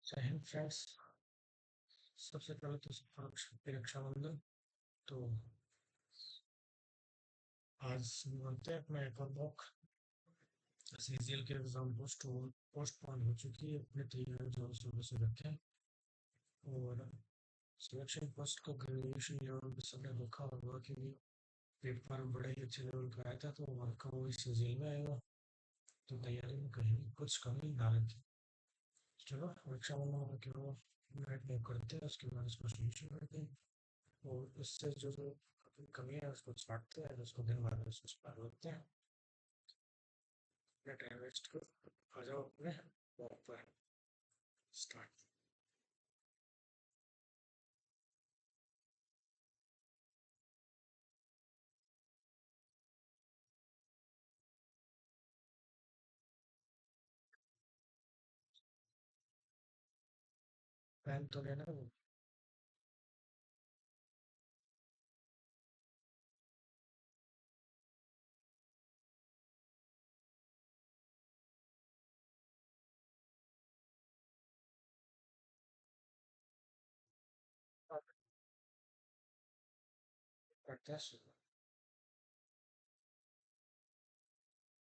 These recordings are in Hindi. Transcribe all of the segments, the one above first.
जय हिंद फ्रेंड्स। सबसे पहले तो सबको रक्षाबंधन। तो आज बनते हैं अपना एक और बुक। सीजीएल के एग्जाम पोस्टपोन हो चुकी है, अपनी तैयारी जो सुबह से रखें। और सिलेक्शन पोस्ट को ग्रेजुएशन लेवल पे सबने देखा होगा कि पेपर बड़े ही अच्छे लेवल का आया था, तो वहाँ का वही सीजीएल में आएगा। तो तैयारी में कहीं कुछ कमी ना रखी। चलो रक्षाबंधन के वो नाइट में करते हैं, उसके बाद इसको सोल्यूशन करते हैं। और उससे जो जो कमी है उसको छांटते हैं, उसको दिन भर में उसको सुधार लेते हैं। अपने टाइम वेस्ट को आ जाओ अपने वॉक पर स्टार्ट। पहन तो लेना वो। करते हैं शुरू।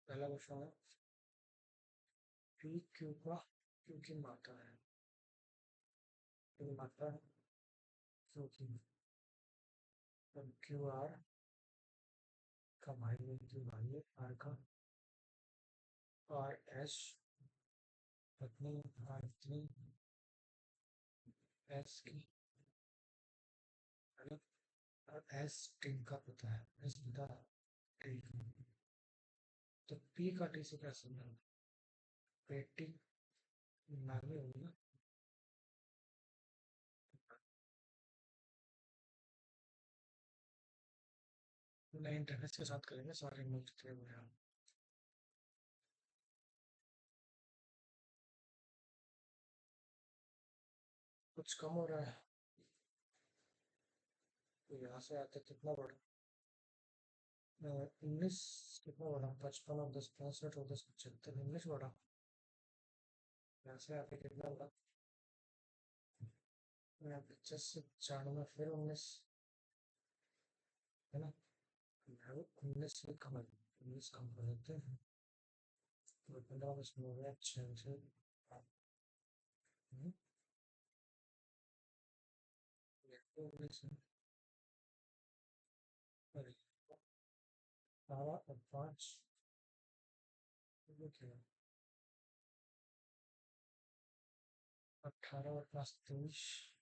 पहला क्वेश्चन है पी क्यू का क्यू की मात्रा है। क्यू की मात्रा है क्यू की। क्यू आर का भाई है, क्यू भाई है आर का। आर एस पत्नी, आर पत्नी एस की। और एस टी का पता है, एस पता है टी का। तो पी का टी से क्या संबंध है? पेटी नामी होगी ना। नहीं, इंटरनेट के साथ करेंगे सारे मिल जितने हुए हैं। कुछ कम हो रहा है। तो यहाँ से आते कितना बढ़ा? 19। कितना बढ़ा? 55 और 10 65 और 10 75, 19 बढ़ा। यहाँ से आते कितना बढ़ा? 25 से 94 फिर 19, है ना। 19 से कम है, 19 कम कर देते हैं। तो 15 इसमें हो गया 6 से। हम्म, ये तो 19 है। अरे 18 और 5, ये क्या है? 18 और 5 23।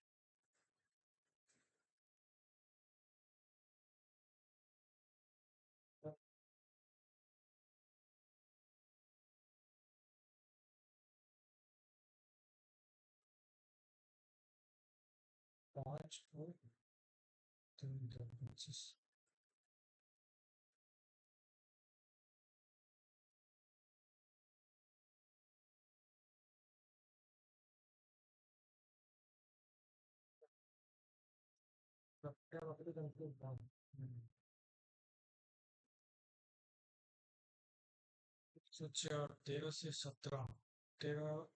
5 और 3 तो 25। 13 से 17, 13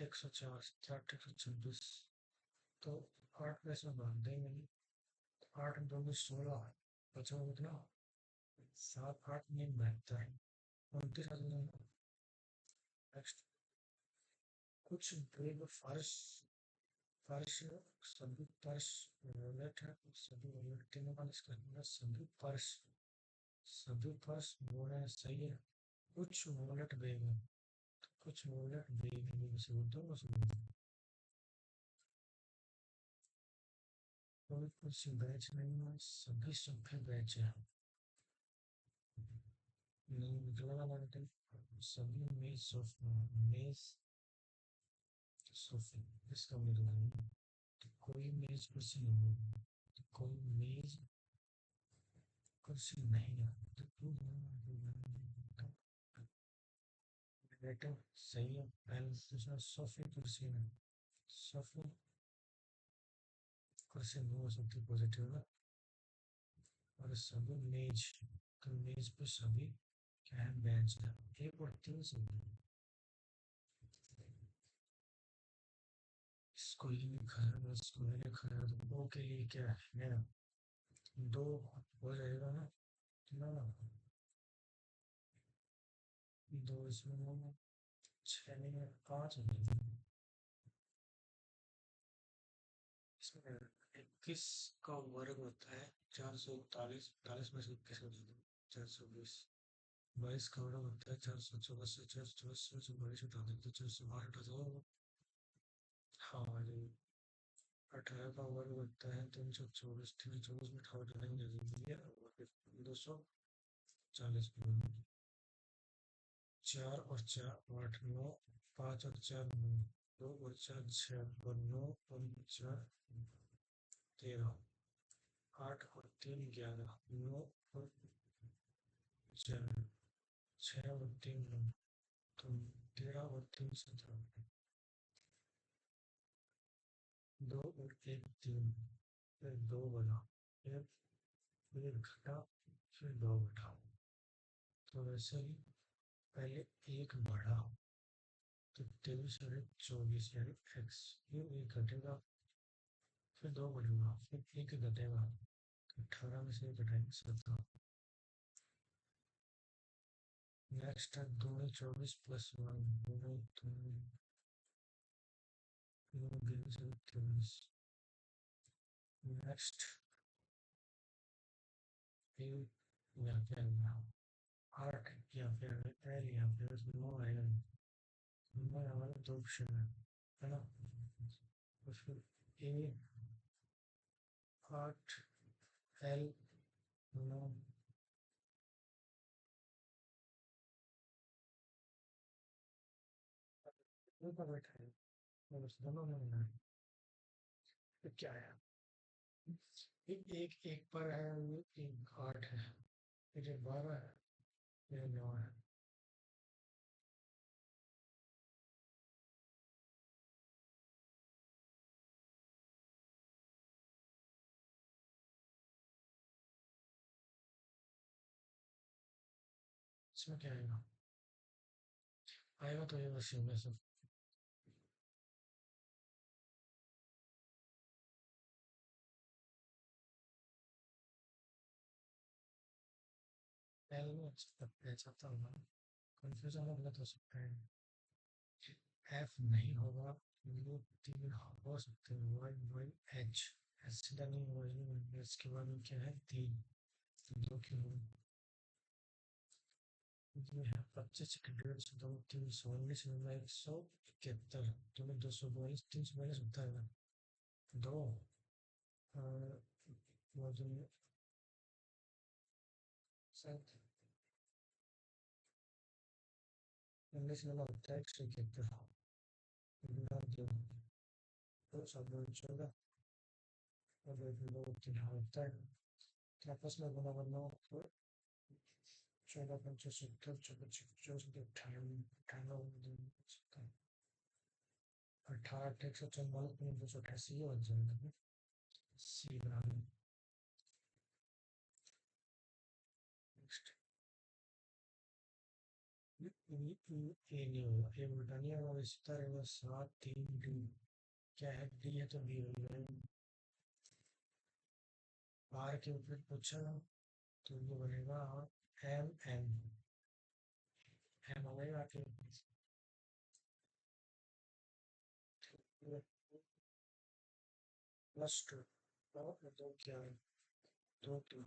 एक सौ चार, 106 तो 8 में से बांध देंगे। 8 2 में 16, बचा कितना? 7 8 में 72, 29। नेक्स्ट कुछ ब्रेक फर्श, फर्श सभी फर्श वॉलेट है, सभी वॉलेट तीनों का इसका सभी फर्श, सभी फर्श बोल रहे हैं सही है। कुछ वॉलेट बैग है, कुछ वॉलेट बैग है, से दोनों से कोई कुछ बैच नहीं है, सभी सभ्य बैच है। नहीं निकलेगा ना लेकिन सभी मेज सोफा, मेज सोफे इसका मिलना है। तो कोई मेज कुर्सी नहीं है, तो कोई मेज कुर्सी नहीं है। तो नेगेटिव सही है। पहले दूसरा सोफे कुर्सी है, सोफे कुर्सी नहीं हो सकती पॉजिटिव है। और सभी मेज, तो मेज पे सभी क्या है? बेंच है। 1 और 3 सही है। इसको ये लिखा है, इसको ये लिखा है, तो दो के लिए क्या है, दो हो जाएगा ना, ना ना, दो इसमें छः नहीं है, पाँच हो जाएगा। इसमें 21 का वर्ग होता है 441, 41 में से 21 हो जाता है 420, 22 का वर्ग होता है 484, 484 से 22 हटा देते 408 हटा दो। हाँ जी, 18 का वर्ग होता है 324, 324 में 18 हटाएंगे और 240 में 4 और 4 8 9, 5 और 4 9, 2 और 4 6 और 9 और 4 13, 8 और 3 11, 9 और 4 6 और 3 9, तो 13 और 3 17, 2 और 1 3, फिर 2 बना, फिर घटा, फिर 2 घटाओ, तो वैसे ही पहले एक बढ़ा, तो 23 और 1 24 यानी x, फिर एक घटेगा, फिर 2 बढ़ेगा, फिर एक घटेगा, 18 में से एक घटाएंगे 17। नेक्स्ट है 2 24 प्लस 1, 2 23। नेक्स्ट यहाँ पे आएगा 8, यहाँ पे आएगा L, यहाँ पे 9 आएगा, 9 हमारा 2 ऑप्शन है ना, तो फिर A 8 L 9, ऊपर बैठा है और उस दोनों में मिला है, फिर क्या है, एक एक पर है, एक 8 है, फिर एक 12 है, फिर 9 है। इसमें क्या आएगा, आएगा तो ये बस में से L में चाहता हूँ, कंफ्यूजन में गलत हो सकता है, F नहीं होगा, ये 3 हो सकते हैं, Y Y H, H सीधा नहीं होगा, इसके बाद में क्या है 3, 2 क्यों, ये है 25 के 150, 2 319 में 171, तो में 242, 342 होता है ना, 2 वो जो 7 19 में होता है 171, गुना 2, तो 14 और 2 3 होता है, तो आपस में गुना करना, 14 5 70, 24 58, 18 144 में 288 ये बन जाएगा सी बराबर। नेक्स्ट ये नहीं होगा, ये बटा नहीं होगा, इस तरह 7 3 डी, क्या है डी है तो डी हो जाएगा, आर के ऊपर पूछा तो ये बनेगा एम एम, एम हो गएगा के प्लस 2, और दो क्या है, 2 2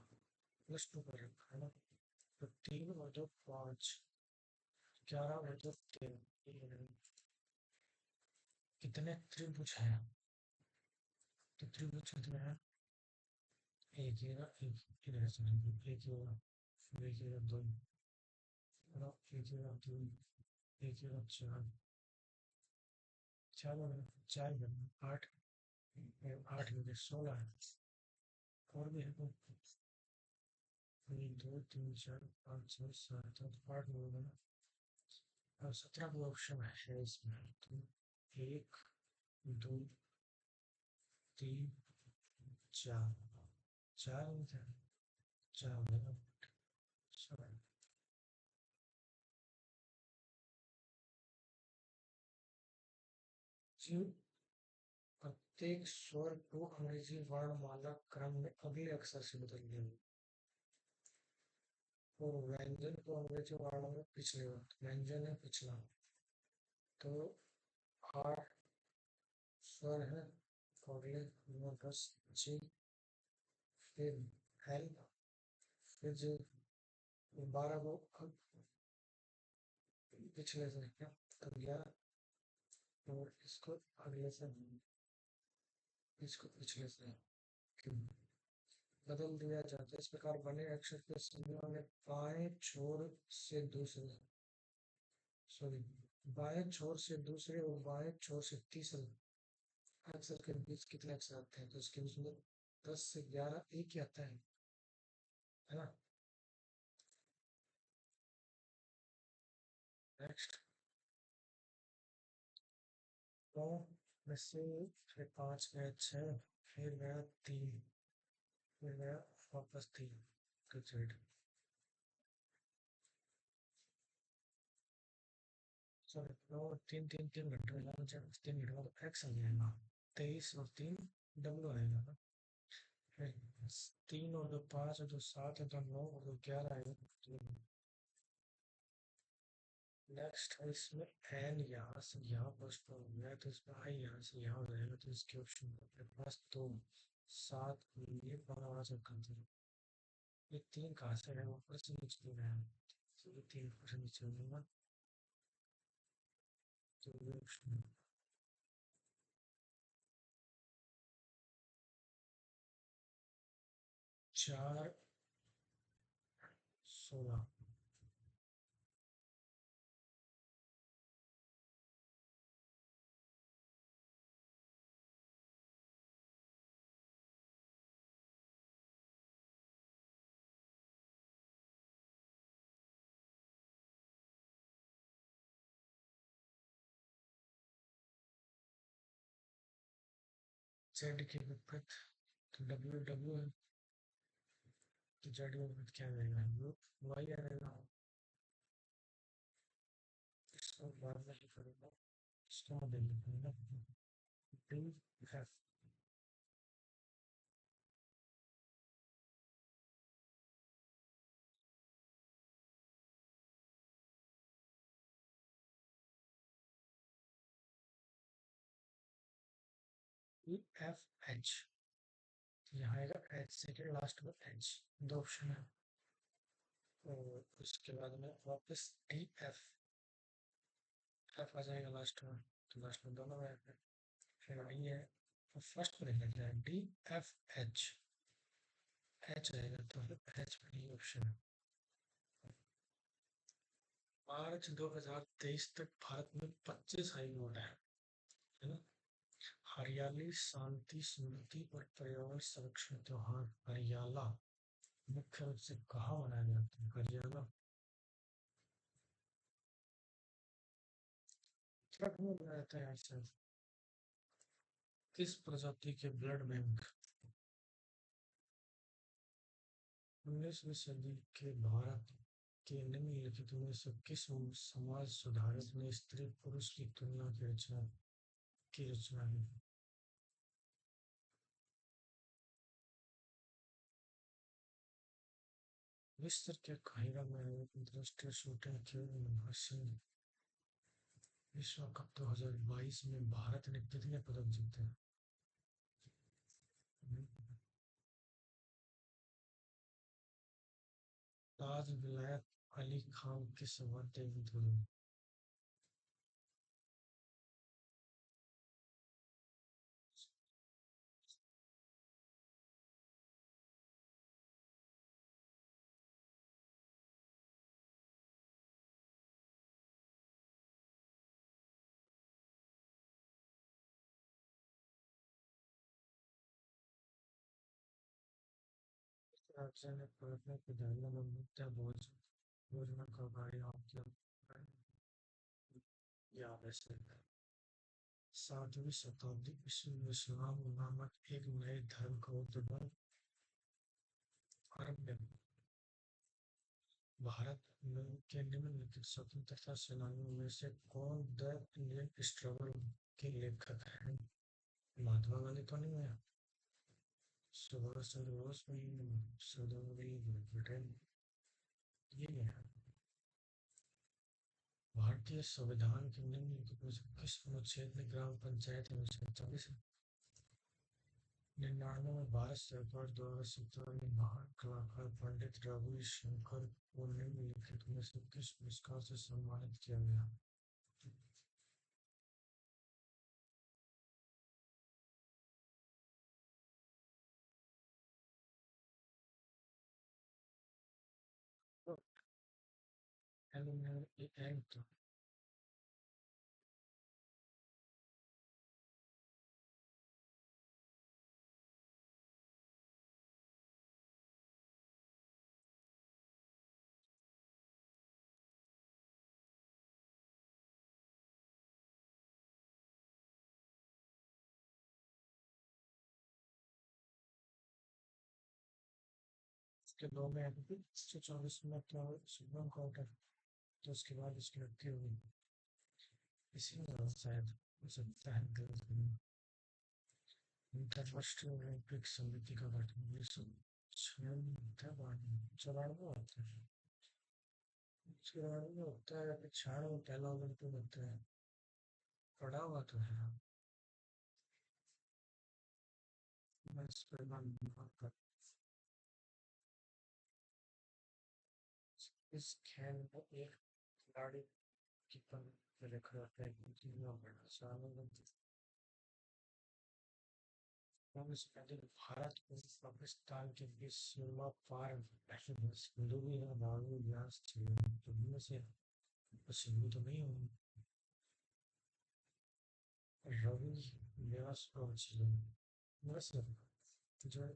प्लस 2 कर रखा है ना, तो 3 और 2 5, 11 और 2 13, कितने त्रिभुज हैं, तो त्रिभुज कितने हैं, एक ही ना, एक इधर से एक ही होगा, फिर एक ही होगा 2, एक ही होगा 3, एक ही होगा 4, 4 होगा 4 करना 8, 8 में 16 है, और भी है तो 1 2 3 4 5 6 7 8 में होगा ना, और 17 को ऑप्शन है इसमें, तो 1 2 3 4, 4 में था, 4 होगा, प्रत्येक स्वर को अंग्रेजी वर्णमाला क्रम में अगले अक्षर से बदल देंगे और व्यंजन को अंग्रेजी वर्णों में पिछले व्यंजन है पिछला। तो आठ स्वर है अगले बस जी, फिर एल, फिर जो 12 को पिछले से क्या तो 11 और इसको अगले से इसको पिछले से क्यों बदल दिया जाता है। इस प्रकार बने अक्षर के संधियों में बाएं छोर से दूसरे सॉरी बाएं छोर से दूसरे और बाएं छोर से तीसरे अक्षर के बीच कितने अक्षर आते हैं तो इसके उसमें 10 से 11 एक ही आता है ना। नेक्स्ट 9 में से फिर 5 गया 6 फिर गया 3 फिर गया वापस 3 तो जेड सॉरी 9 3 3 3 घंटे में 3 घंटे में एक्स आ जाएगा 23 और 3 डब्ल्यू आएगा ना। फिर 3 और 2 5 और 2 7 और 2 9 और 2 11 आएगा। नेक्स्ट है इसमें एन यहाँ से यहाँ फर्स्ट हो गया तो इसमें आई यहाँ से यहाँ हो जाएगा तो इसके ऑप्शन अपने पास तो 7 ये 12 से कम है। ये 3 कहाँ से है ऊपर से नीचे में है तो ये 3 ऊपर से नीचे होगा तो ये ऑप्शन 4 16 जेड के विपरीत तो डब्ल्यू डब्ल्यू है तो जेड के विपरीत क्या आएगा वाई आएगा। इसको बाद में ही करूँगा इसको मैं देख लूँगा D F E F H यहाँ आएगा एच सेकेंड लास्ट में एच 2 ऑप्शन है और उसके बाद में वापस डी एफ एफ आ जाएगा लास्ट में तो लास्ट में दोनों में है फिर डी है तो फर्स्ट पर लिखा जाए डी एफ एच एच आएगा तो फिर एच डी ऑप्शन है। मार्च 2023 तक भारत में 25 हाई कोर्ट है ना। हरियाली शांति स्मृति और पर्यावरण संरक्षण त्योहार हरियाला मुख्य रूप से कहाँ मनाया जाता है हरियाला उत्तराखंड में मनाया जाता है ऐसा। किस प्रजाति के ब्लड बैंक 19वीं सदी के भारत के निम्नलिखित में से किस समाज सुधारक ने स्त्री पुरुष की तुलना की रचना की। मिस्र के काहिरा में अंतरराष्ट्रीय शूटिंग खेल विश्व कप 2022 में भारत ने कितने पदक जीते। ताज विलायत अली खान किस वाद्य यंत्र में राज्य ने पलटने के दायरे में मुद्दा बोझ योजना का कार्यान्वयन किया याद है। 7वीं शताब्दी ईस्वी में इस्लाम नामक एक नए धर्म का उद्भव अरब में भारत में के निम्नलिखित स्वतंत्रता सेनानियों में से कौन द इंडियन स्ट्रगल के लेखक हैं। महात्मा गांधी तो नहीं है। सुभाष चंद्र बोस नहीं, सरदार वल्लभ भाई पटेल, ये है। भारतीय संविधान के निम्नलिखित में से किस अनुच्छेद में ग्राम पंचायत अनुच्छेद 40 99 में भारत सरकार द्वारा सत्तावन महान कलाकार पंडित रविशंकर को निम्नलिखित में से किस पुरस्कार से सम्मानित किया गया? तो एलिमेंट के दो में अभी 124 मिनट का सुप्रीम कोर्ट है, तो उसके बाद इसकी रखी हुई इसी में शायद हो सकता है गलत नहीं। अंतर्राष्ट्रीय ओलंपिक समिति का गठन 1994 होता है। 94 होता है या फिर 96 पहला ओलंपिक होता है, पढ़ा हुआ तो है। मैं इस पर इस खेल में एक खिलाड़ी की पर रखा रहता है कि बड़ा सालों में इससे पहले भारत और पाकिस्तान के बीच सीमा पार सिंधु भी है, राहुल व्यास थे, तो इनमें से सिंधु तो नहीं होंगे, रवि व्यास और झील वैसे जो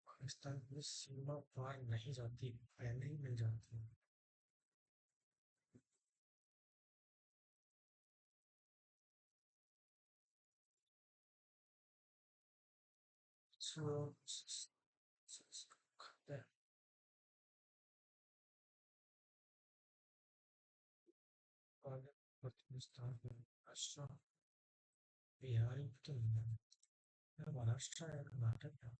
पाकिस्तान की सीमा पार नहीं जाती, पहले ही मिल जाती है। So, पाकिस्तान में राष्ट्र बिहारी तो नहीं है, महाराष्ट्र है, कर्नाटक है।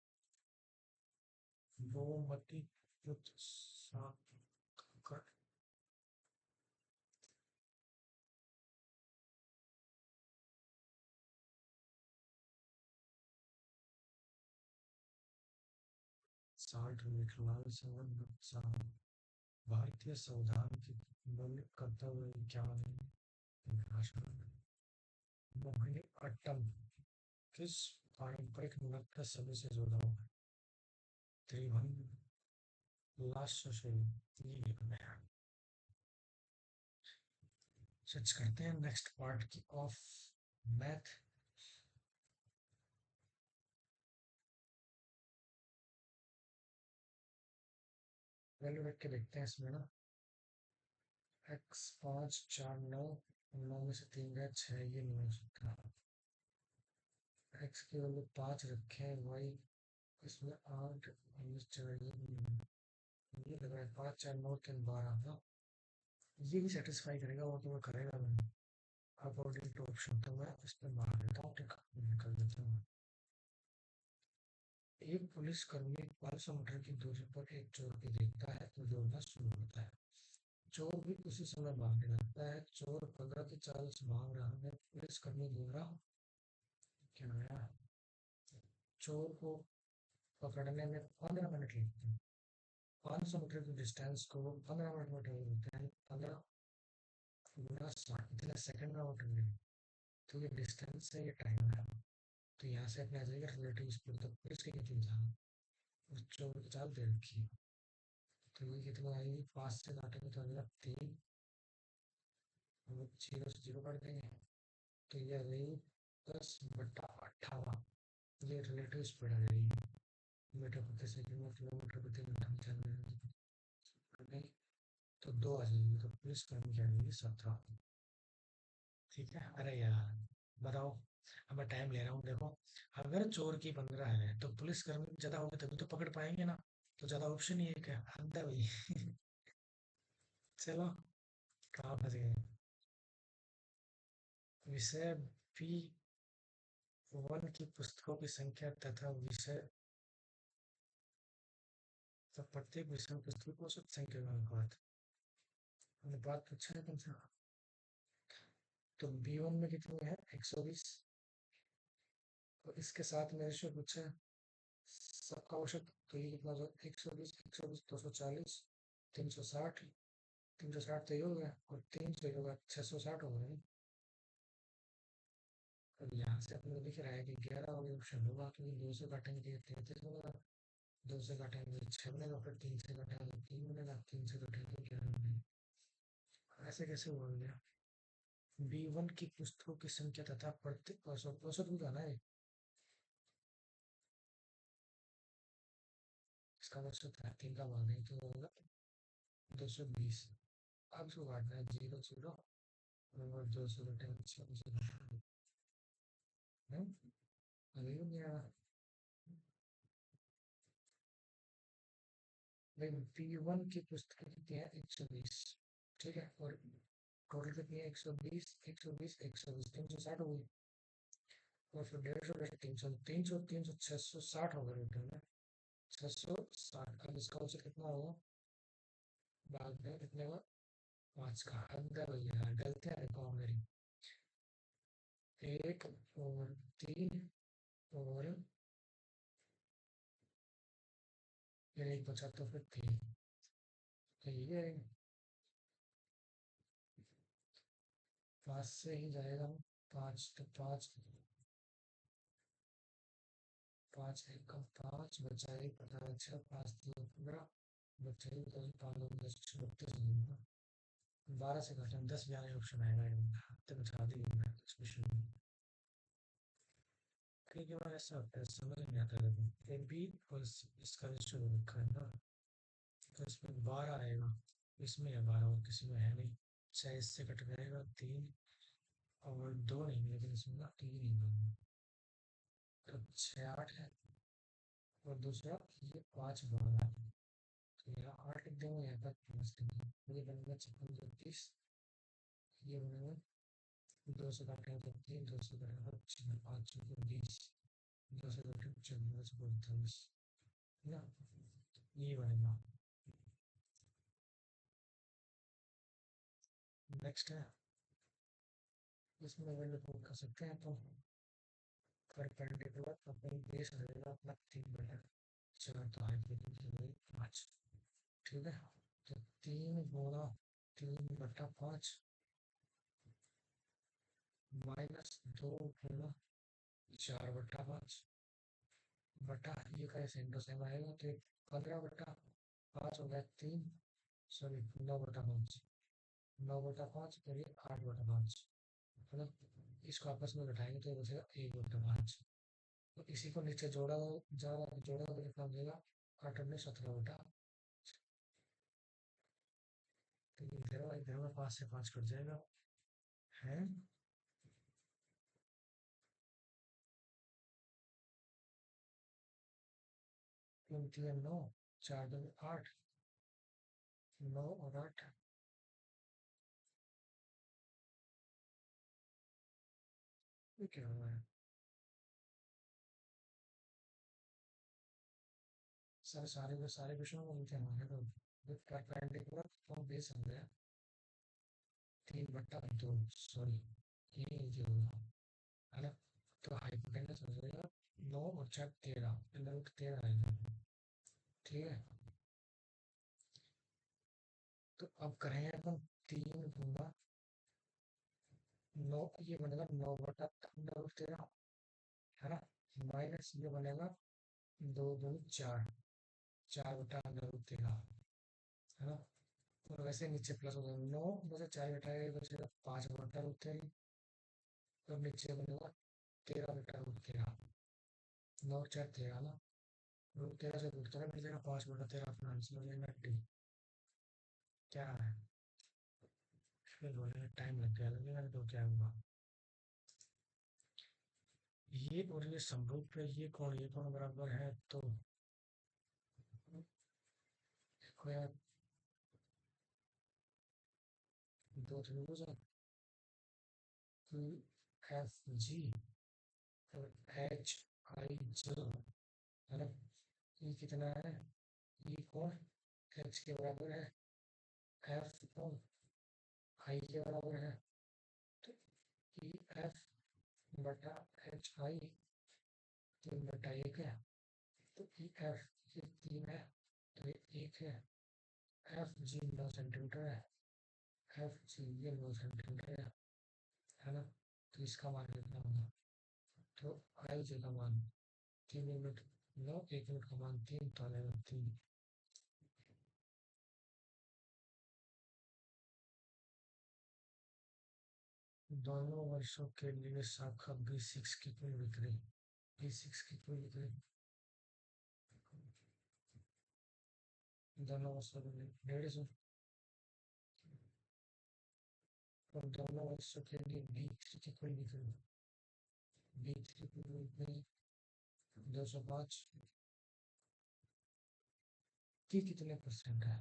गोमती पुत्र सागर साठ मेघलाल संवत भारतीय संविधान की मूल कर्तव्य क्या है? भाषण मोहिनी अट्टम किस पारंपरिक नृत्य शैली से जुड़ा हुआ है? त्रिभंग, लास्य शैली, ये है। सर्च करते हैं नेक्स्ट पार्ट की ऑफ मैथ। वैल्यू रख के देखते हैं इसमें ना। एक्स 5 4 9, 9 में से 3 गए 6, ये नहीं हो सकता। एक्स की वैल्यू 5 रखे, वाई इसमें 8, ये लग रहा है 5 4 9 3 12 ना, ये भी सेटिस्फाई करेगा, वो तो मैं करेगा नहीं। अकॉर्डिंग टू ऑप्शन तो मैं इस पर मार देता हूँ, निकल देता हूँ। एक पुलिस कर्मी 500 मीटर की दूरी पर एक चोर को देखता है तो दौड़ना शुरू होता है। चोर भी उसी समय भागने लगता है। चोर 15 की चाल से भाग रहा है, पुलिस कर्मी दौड़ा क्या है? चोर को पकड़ने में 15 मिनट लगते हैं। 500 मीटर की डिस्टेंस को वो 15 मिनट में कवर करते हैं। 15 गुना 60 इतने सेकंड में वो कर लेंगे। तो ये डिस्टेंस है, ये टाइम है। तो यहाँ से अपने आ जाएगा रिलेटिव स्पीड, तक पुलिस की कितनी था, उस चोर की चाल दे रखी है। तो ये कितना आएगी, 5 से काटेंगे तो आएगा 3, हम लोग 0 से 0 काट देंगे तो ये आ जाएगी 10/58। ये रिलेटिव स्पीड आ जाएगी, मीटर प्रति सेकंड में किलोमीटर प्रति घंटा में चल रहे हैं। तो 2 आ जाएगी, तो पुलिस कर्मी की आ जाएगी 17। ठीक है, अरे यार बताओ, अब मैं टाइम ले रहा हूँ देखो। अगर चोर की 15 है तो पुलिस कर्मी ज्यादा होंगे तभी तो पकड़ पाएंगे ना, तो ज्यादा ऑप्शन ही है क्या, हद है भाई। चलो, कहाँ फंस गए। विषय भी वन की पुस्तकों की संख्या तथा विषय, तो प्रत्येक विषय में पुस्तकों को औसत संख्या का अनुपात पूछा है तुमसे। तो B1 में कितनी है 120, तो इसके साथ में रेशियो पूछा है सबका औसत, तो ये कितना हो 120 120 240 360, 360 तो ये हो गया और 300 होगा 660 हो गया। अब यहाँ से अपने को दिख रहा है कि 11 वाले ऑप्शन होगा, क्योंकि 2 से काटेंगे तो 33 होगा, 2 से काटेंगे तो 6 बनेगा, फिर 3 से काटेंगे तो 3 बनेगा, 3 से काटेंगे तो 11 बनेगा। ऐसे कैसे बोल गया। B1 की पुस्तकों की संख्या तथा प्रत्येक औसत, औसत भी जाना है, इसका औसत है 3 का मान है तो होगा 220। अब इसको काटना है 0 0 और 2 से काटेंगे 6 से काटेंगे, अभी हो गया भाई। B1 की पुस्तकें कितनी है 120, ठीक है, और टोटल कितनी है 120 120 120 360 हो गई, और फिर 150 300 300 300 660 हो गया टोटल में 660। अब इसका औसत कितना होगा बाद में कितने का 5 का अंदर भैया गलतियां देखो मेरी, 1 और 3 और फिर 1 बचा तो फिर 3, तो ये 5 से ही जाएगा, 5 तो 5, 5 1 का 5 बचा 1 पता है 6 5 2 15 बचा 1 10 5 2 10 36 होगा, 12 से घटा 10 ग्यारह ऑप्शन आएगा, हफ्ते बचा दी मैं स्पेशल। ठीक है मैं ऐसा होता है समझ नहीं आता लेकिन ये भी बस इसका रेशियो रखा है ना, तो इसमें 12 आएगा, इसमें है 12 और किसी में है नहीं, 6 इससे कट जाएगा 3 और 2 नहीं, लेकिन इसमें ना 3 ही दोनों, तो 6 8 है, और दूसरा ये 5 12 है, तो यहाँ 8 लिख देंगे, यहाँ तक 5 देंगे, ये बनेगा 56 ये बनेगा 2 से काटेंगे तो 3 2 से काटेंगे तो 6 5 20 2 से काटेंगे 14 48 ना, ये बनेगा। नेक्स्ट है, इसमें वैल्यू पुट कर सकते हैं तो परपेंडिकुलर अपनी बेस रहेगा अपना 3/4, तो हाइपोटेन्यूज हो गई 5, ठीक है, तो 3 गुणा 3/5 माइनस 2 गुणा 4/5 बटा ये का सेंटर सेम आएगा, तो 15/5 हो गया 3, सॉरी 9/5, 9/5 और ये 8/5, मतलब इसको आपस में घटाएंगे तो बचेगा 1/5, तो इसी को नीचे जोड़ा जोड़ा तो कितना मिलेगा 8 में 17/, तो इधर में 5 से 5 कट जाएगा है, 9 4 2 8 9 और 8, ये क्या हुआ है सर, सारे के सारे क्वेश्चन को लिखे हमारे तो विद परपेंडिकुलर और बेस हो गया 3/2, सॉरी ये जो होगा है ना, तो हाइपोटेनस हो जाएगा 9 और 4 13, 13 आएगा, ठीक है, तो अब करेंगे अपन 3 गुना 9, ये बनेगा 9/13 है ना, माइनस ये बनेगा 2 2 4, 4/13 है ना, और वैसे नीचे प्लस हो जाएगा 9 में से 4 घटाएगा बचेगा 5/13, और नीचे बनेगा 13/13, 9 4 13 ना, रूट 13 से रूट 13 मिल जाएगा 5/13, अपना आंसर हो जाएगा डी। क्या है फिर बोलेगा टाइम लग गया, लगेगा तो क्या हुआ, ये और ये समरूप है, ये कौन बराबर है, तो देखो यार 2 त्रिभुज है, एफ जी तो एच आई जल है ना, ई कितना है, ई कौन एच के बराबर है, एफ कौन आई के बराबर है, तो ई एफ बटा एच आई 3/1 है, तो ई एफ ये 3 है, तो ये 1 है, एफ जी 9 सेंटीमीटर है, एफ जी ये 9 सेंटीमीटर है ना, तो इसका मान कितना होगा, तो आई जी का मान 3 यूनिट, 9 1 यूनिट का मान 3, तो आने 3। दोनों वर्षों के लिए शाखा B6 की कुल बिक्री, B6 की कुल बिक्री दोनों वर्षों के लिए 150, और दोनों वर्षों के लिए B3 की कुल बिक्री, B3 की कुल बिक्री 205 की कितने परसेंट है,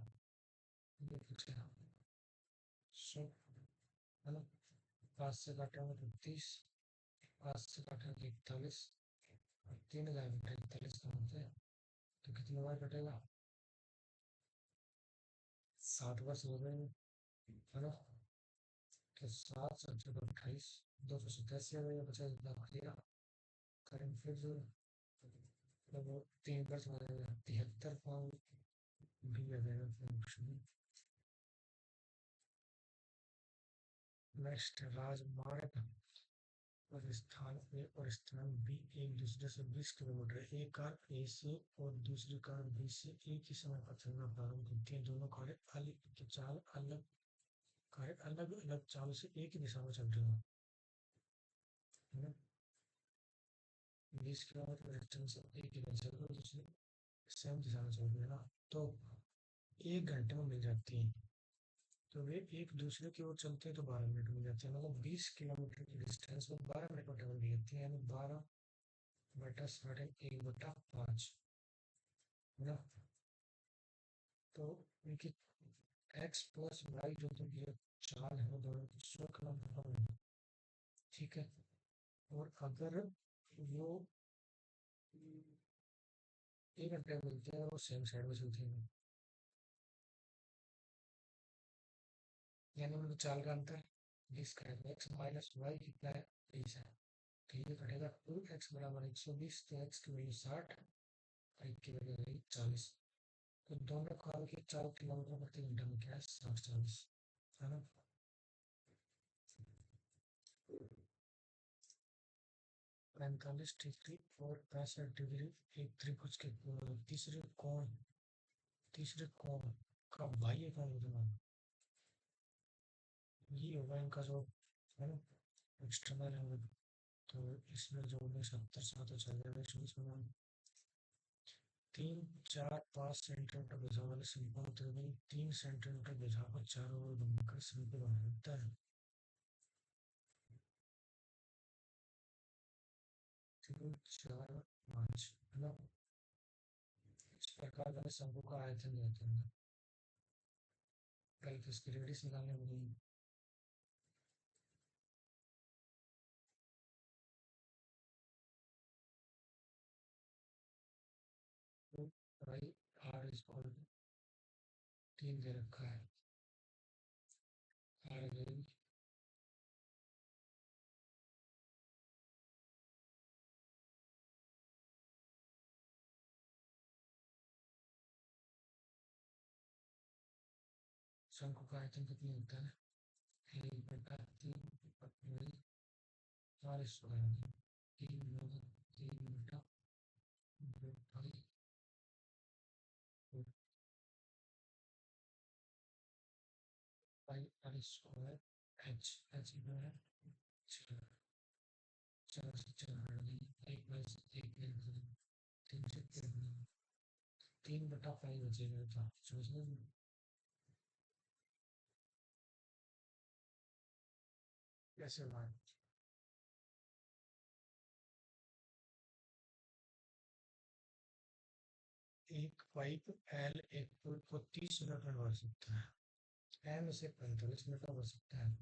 ये पूछा, 100 है ना, 5 से काटेंगे तो 30, 5 से काटेंगे 41, और 3,000 बटा 41 का होता है, तो कितने बार कटेगा, 60 वर्ष हो गए है ना, तो 7 7 28 287 हो गया, 50 करेंगे फिर जो वो 3 वर्ष हो जाएगा, 73 पाउंड भी आ जाएगा फिर ऑप्शन में। नेक्स्ट, राजमार्ग और स्थान ए और स्थान बी एक दूसरे से 20 किलोमीटर, एक कार ए से और दूसरी कार बी से एक ही समय पर चलना प्रारंभ करती है, दोनों कारें अलग अलग चाल से एक ही दिशा में चल रही है, 20 किलोमीटर डिस्टेंस एक ही दिशा में दूसरी सेम दिशा में चल रही है ना, तो 1 घंटे में मिल जाती है, तो वे एक दूसरे की ओर चलते हैं तो 12 मिनट मिल जाते हैं, मतलब 20 किलोमीटर की डिस्टेंस में 12 मिनट में ट्रेवल करती है, यानी 12/1/5 है ना, तो इनकी एक्स प्लस वाई जो तो ये चाल है दोनों की 100 किलोमीटर कम है, ठीक है, और अगर वो 1 घंटे में मिलते हैं वो सेम साइड में चलती है, यानी उनकी चाल का अंतर 20 का एक्स माइनस वाई कितना है 20 है, तो ये कटेगा 2x बराबर 120, तो एक्स की वैल्यू 60 और एक की वैल्यू रही 40, तो दोनों कारों की 4 किलोमीटर प्रति घंटा में क्या है 60 40 है ना। 45 डिग्री और 65 डिग्री एक त्रिभुज के तीसरे कोण का बाह्य कोण कितना, ये होगा इनका जो है ना एक्सटर्नल एंगल, तो इसमें जो 70 7 चल जाएगा, इसमें 3 4 5 सेंटीमीटर बेजा वाले समकोण त्रिभुज 3 सेंटीमीटर बेजा पर चारों ओर घूमकर समकोण बनता है, 3 4 5 है ना, इस प्रकार वाले शंकु का आयतन देते हैं, पहले तो इसकी रेडियस निकालने में तो भाई आर स्क्वायर 3 दे रखा है, आर रेंज शंकु का आयतन कितनी होता है, 1/3 आर स्क्वायर 3 बटा 3 एच एच जो है 3/5 बचेगा, था समझ, कैसे बात, एक पाइप एल एक पुल को 30 मिनट में भर सकता है, एम इसे 45 मिनट में भर सकता है,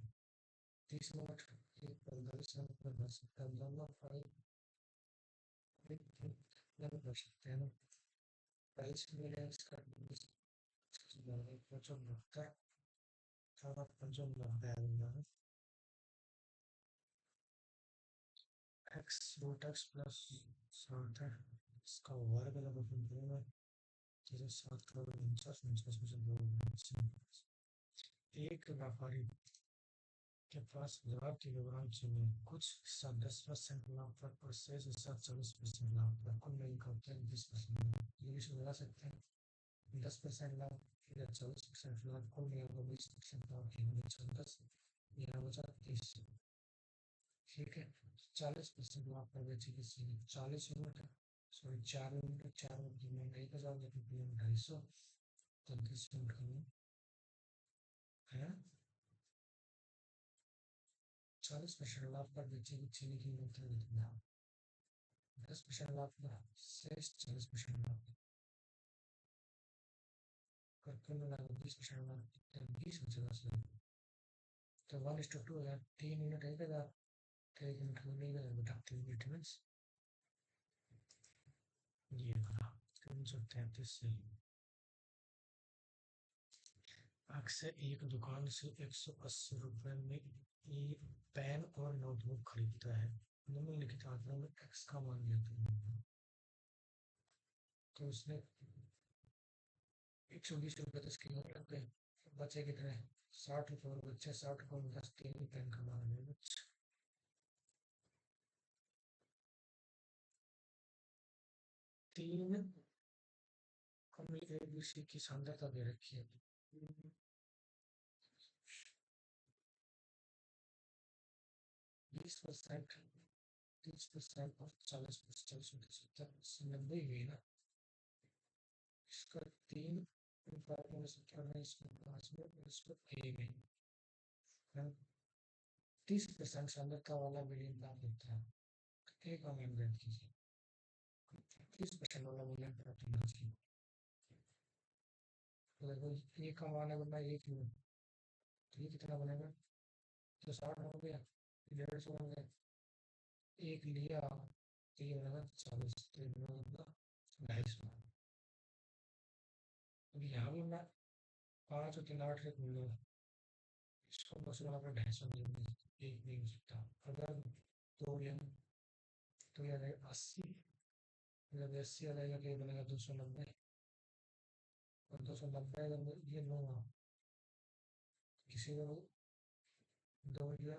30 मिनट एक 45 मिनट में भर सकता है, दोनों पाइप कर सकते हैं ना। पहले से मेरे इसका पंचम लगता है, थोड़ा पंचम लगता है एक्स रूट एक्स प्लस 7 है, इसका वर्ग लगा करेंगे, जैसे 7 करोड़ 49 49 में से एक व्यापारी के पास 1000 किलोग्राम चीनी, कुछ हिस्सा 10% लाभ पर और शेष हिस्सा 40% लाभ पर, कुल मिलकर 20% लाभ। ये भी समझा सकते हैं, 10% लाभ या 40% लाभ, कुल मिलाकर 20% लाभ की यूनिट 10, यह बचा 30। ठीक है, 40% लाभ पर बेची की चीनी 40 यूनिट है, सॉरी 4 यूनिट, 4 यूनिट में 1000 जबकि 250, 30 यूनिट है। 40% लाभ पर बेची की चीनी की कीमत कितना है? 10% लाभ पर शेष 40% लाभ पर, कुल मिलाकर 20% लाभ, 20 हो जाएगा सर। तो 1:2 है, 3 यूनिट है क्या? 1 यूनिट में नहीं है बेटा, 3 यूनिट मीन्स ये बना 333 से। अक्सर एक दुकान से 180 रुपए में एक पेन और नोटबुक खरीदता है, निम्नलिखित आंकड़ों में एक्स का मान लेते हैं। तो उसने 120 रुपये 10 किलो लग गए, बचे कितने? 60 रुपये, और बच्चे 60 रुपये में 10 तीन ही पेन कमा रहे हैं। 3 हमने ए बी सी की सांद्रता दे रखी है, 20%, 30% और 40%, 90 हुई ना। इसका 3 में से क्या है, इसको 5 में, इसको ए में 30% सांद्रता वाला मिलियन प्राप्त होता है। ए का मान ज्ञात कीजिए, 30% वाला मिलियन प्राप्त होना चाहिए। तो देखो ए का मान है बना 1 यूनिट, तो ये कितना बनेगा? तो 60 हो गया, 150 हो गया, एक लिया तो ये बनेगा 40, तो ये बनेगा 250। अब यहाँ भी मैं 5 और 3 8 एक मिलेगा, इसको बस यहाँ पर 250 मिलेगा, एक नहीं हो सकता। अगर 2 लिया तो ये रहेगा 80, जब 80 आ जाएगा तो ये बनेगा 290, और 290 अगर ये लूँगा, किसी को 2 लिया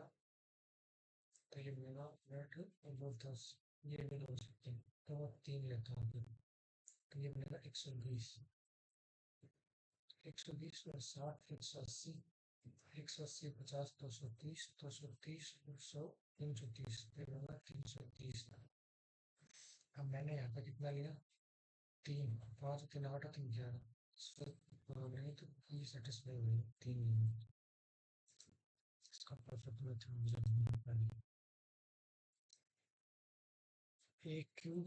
तो ये बनेगा 8 और 2 10, ये भी हो सकते हैं, तो मैं 3 लेता हूँ फिर, तो ये बनेगा 120, 120 और 60, 180, 180 50 230, 230 100 330, ये बनेगा 330। अब मैंने यहाँ पे कितना लिया? 3, 5 3 8 3 11, नहीं तो ये सेटिस्फाई हुई 3 यूनिट। इसका परफेक्ट मेथड मुझे ढूंढना पड़ेगा। A cube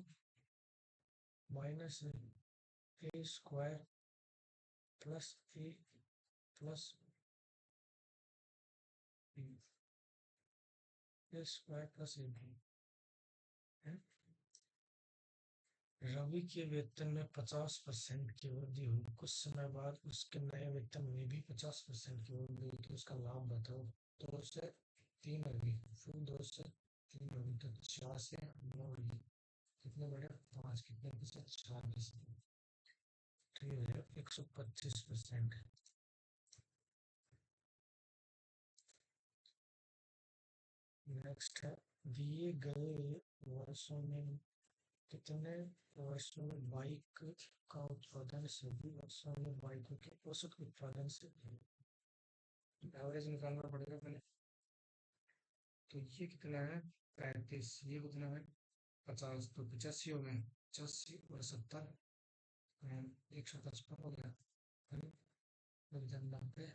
minus a square plus a plus b, a square plus a b है। रवि के वेतन में 50% की वृद्धि हुई, कुछ समय बाद उसके नए वेतन में भी 50% की वृद्धि हुई, तो उसका लाभ बताओ। 2 से 3 होगी, फिर 2 से 3 होगी, तो 4 से 9 होगी, कितने बड़े? 5, कितने से 40, तो ये है 125%। नेक्स्ट है, दिए गए वर्षों में कितने वर्षों में बाइक का उत्पादन सभी वर्षों में बाइकों के औसत उत्पादन से एवरेज निकालना पड़ेगा पहले। तो ये कितना है? 35, ये कितना है? 50, तो 85 हो गए, 85 और 70, 155 हो गया, है ना? 90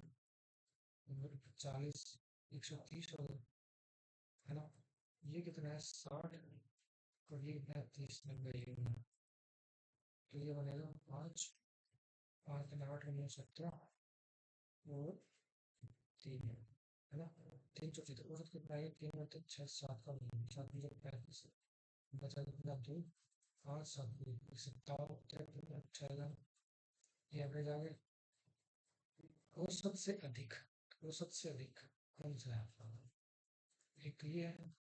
और 40, 130 हो गया, है ना? ये कितना है? 60 और ये कितना है? 30, 90 ये बना, तो ये बनेगा 5, 5 3 8 9 17 और 3 है ना? 3 औसत कितना है? 3 6 7 का 7 35, बचा कितना? 2, 5 7 57 ये एवरेज आ गए। औसत से अधिक, औसत से अधिक कौन सा है? एक ये है,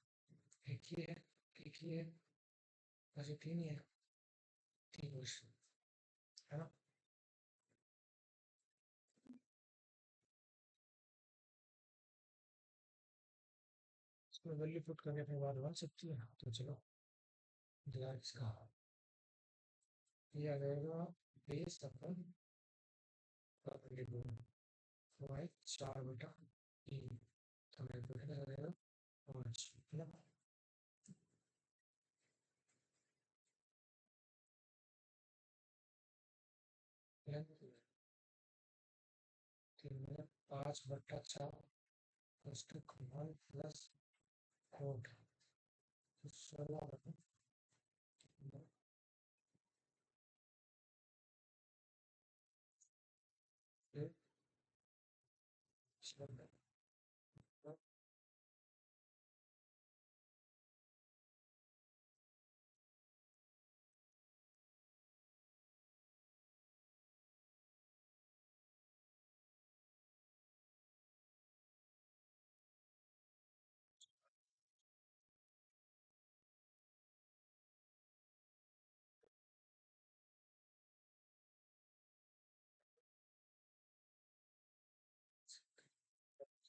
एक ये है, एक ये है, बस ये तीन ही है। तीन क्वेश्चन है ना। इसमें वैल्यू पुट करने के बाद बन सकती है, तो चलो दिया इसका, ये आ जाएगा बेस अपन वाई 4/3, तो मेरे को कितना आ जाएगा 5 है ना। तीन में 5/4 प्लस 1 प्लस 4, 16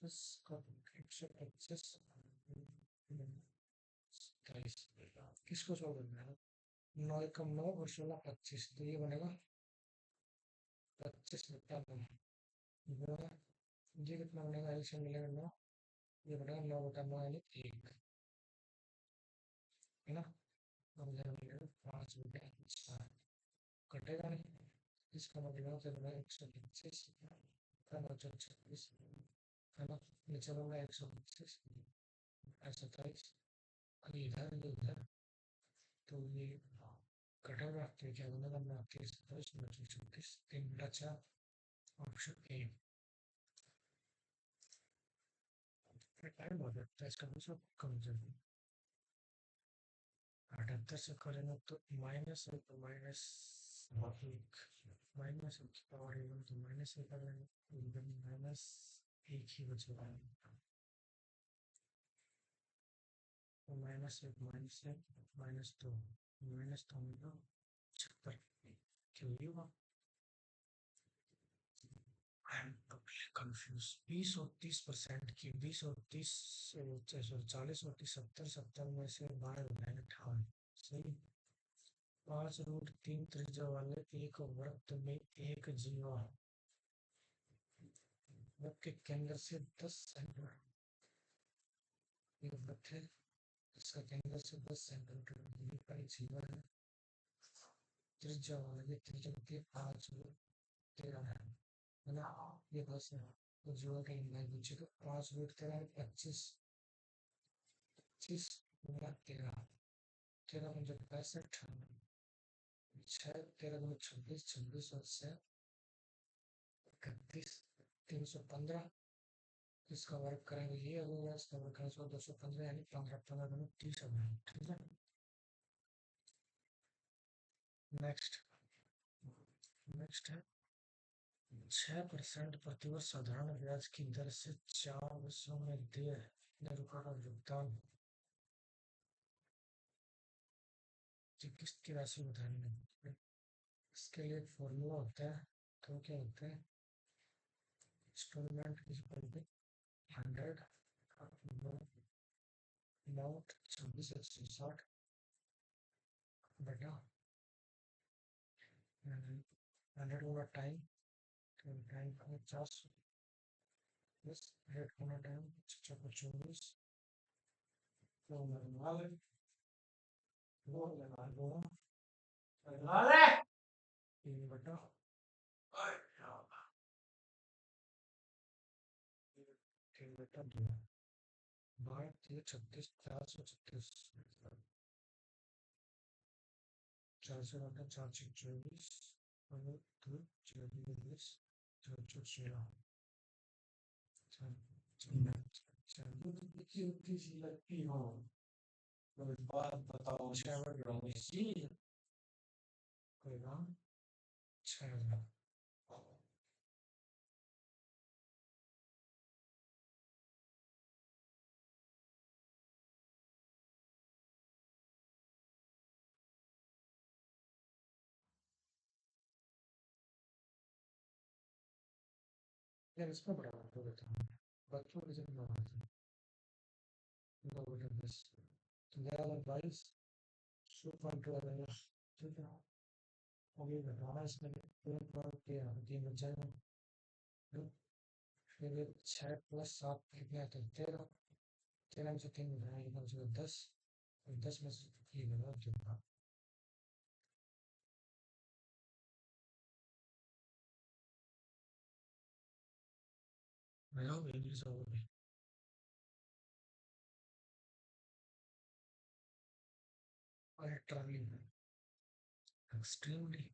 125 किसको सॉल्व करना है? 9 एकम 9 और 16 25, तो ये बनेगा 25/9, ये कितना बनेगा? एलसीएम मिलेगा 9, ये बनेगा 9/9 यानी 1 है ना। अब इधर मिलेगा 5/4, कटेगा नहीं, इसका मतलब है बनेगा 125 26 है ना। नीचे बनेगा 125 27, इधर इधर, तो ये कटेगा, तो क्या बनेगा? 29 27 34, 3/4, ऑप्शन ए। टाइम बहुत लगता है इसका, दूसरा कम जल्दी 78 से करेंगे तो माइनस है, तो माइनस एक, माइनस एक की पावर इवन, तो माइनस एक करेंगे, इवन माइनस एक ही बचेगा, तो माइनस एक माइनस 2 मिला 76, क्यों ही हुआ? I am totally confuse. 20 और 30% की, 20 और 30, 40 और 30 70 70 में से 12 हो जाएंगे 58, सही। 5√3 त्रिज्या वाले एक वृत्त में एक जीवा वृत्त के केंद्र से 10 सेंटीमीटर, एक वृत्त है इसका केंद्र से 10 सेंटीमीटर दूरी पर एक जीवा है, त्रिज्या वाला, ये त्रिज्या होती है 5√13 है ना, ये 10 है, तो जीवा का लंबाई पूछे तो 5√13 है 25, 25 गुना 13, 13×5 65, 6 13×26 26 और 31, 315, इसका वर्क करेंगे ये होगा, इसका वर्क करेंगे 215 यानी 15 15 30 हो गया, ठीक है। नेक्स्ट, नेक्स्ट है 6% प्रतिवर्ष साधारण ब्याज की दर से 4 वर्षों में देय रुपये का भुगतान की किस्त की राशि बतानी है। इसके लिए एक फॉर्मूला होता है, तो क्या होता है? Installment is equal to 100 amount 26 बटा 100 गुना टाइम, तो टाइम का 50 प्लस रेट गुना टाइम 24, तो तीन बटा 3/2, 12 36 436, 400 बटा 4 24, और 2 24 4 चलो तो देखिए उतनी सी लगती हो, तो बात बताओ, 6 बट रहा होगा 6,000। यार इसका बड़ा तो बताओ बच्चों के जन्म होगा 2 बटा 10 तो 11/22 2.12 ठीक है। अब ये घटाना इसमें 3 बच जाएगा। फिर ये 6 + 7 कितने आते हैं 13। 13 में से 3 घटाएंगे कम से कम 10 और 10 में से 3 घटाओ कितना मेरा इंग्लिश होगा अल्ट्राली extremely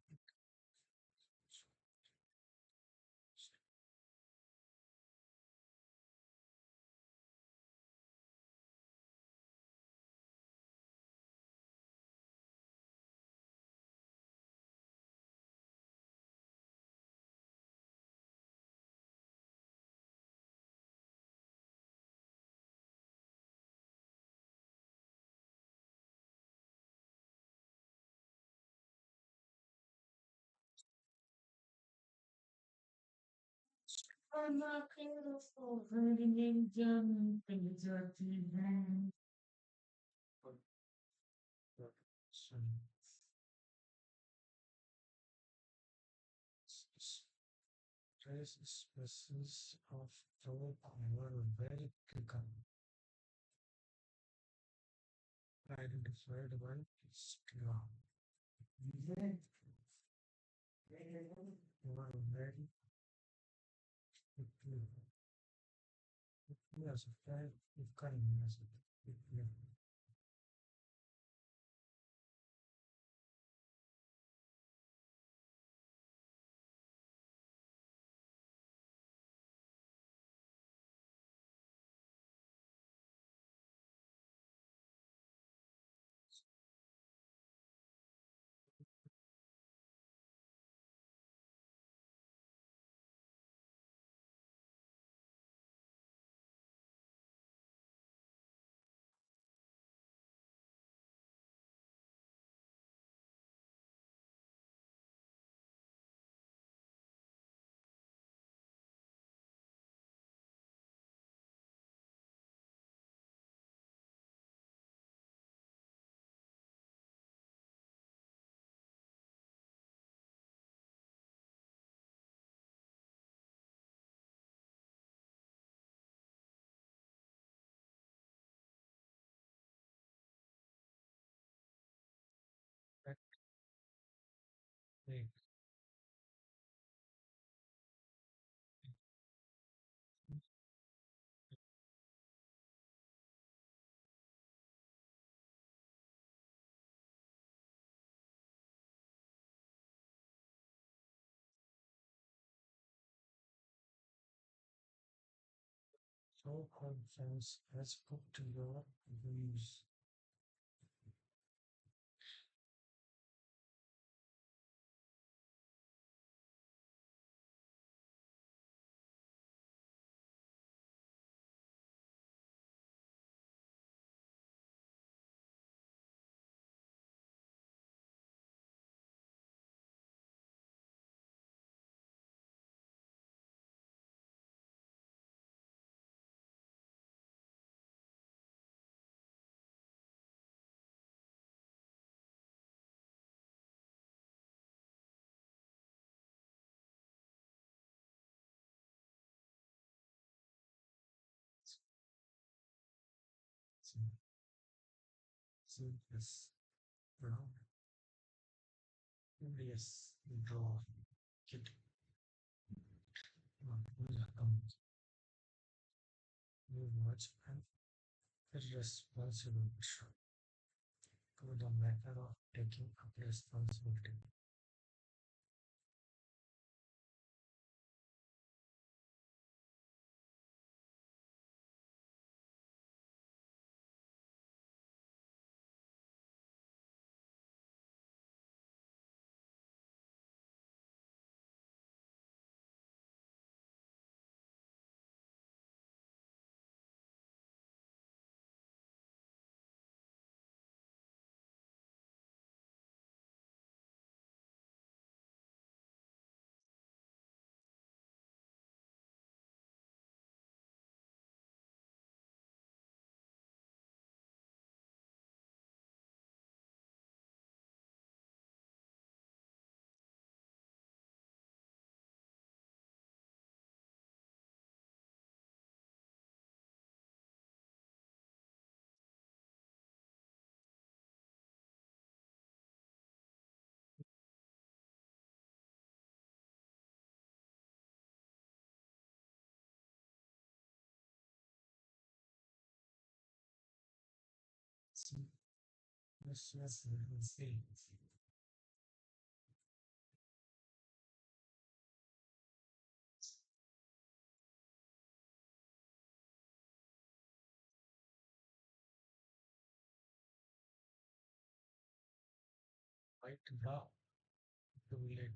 Trace species of flower were very quickly identified by Stella. They were very quickly classified if kindness. So conference has put to your views. So yes, brown. Yes, draw. Kid. You watch and irresponsible to the matter of taking up responsibility. See, yes, see. Right now, to let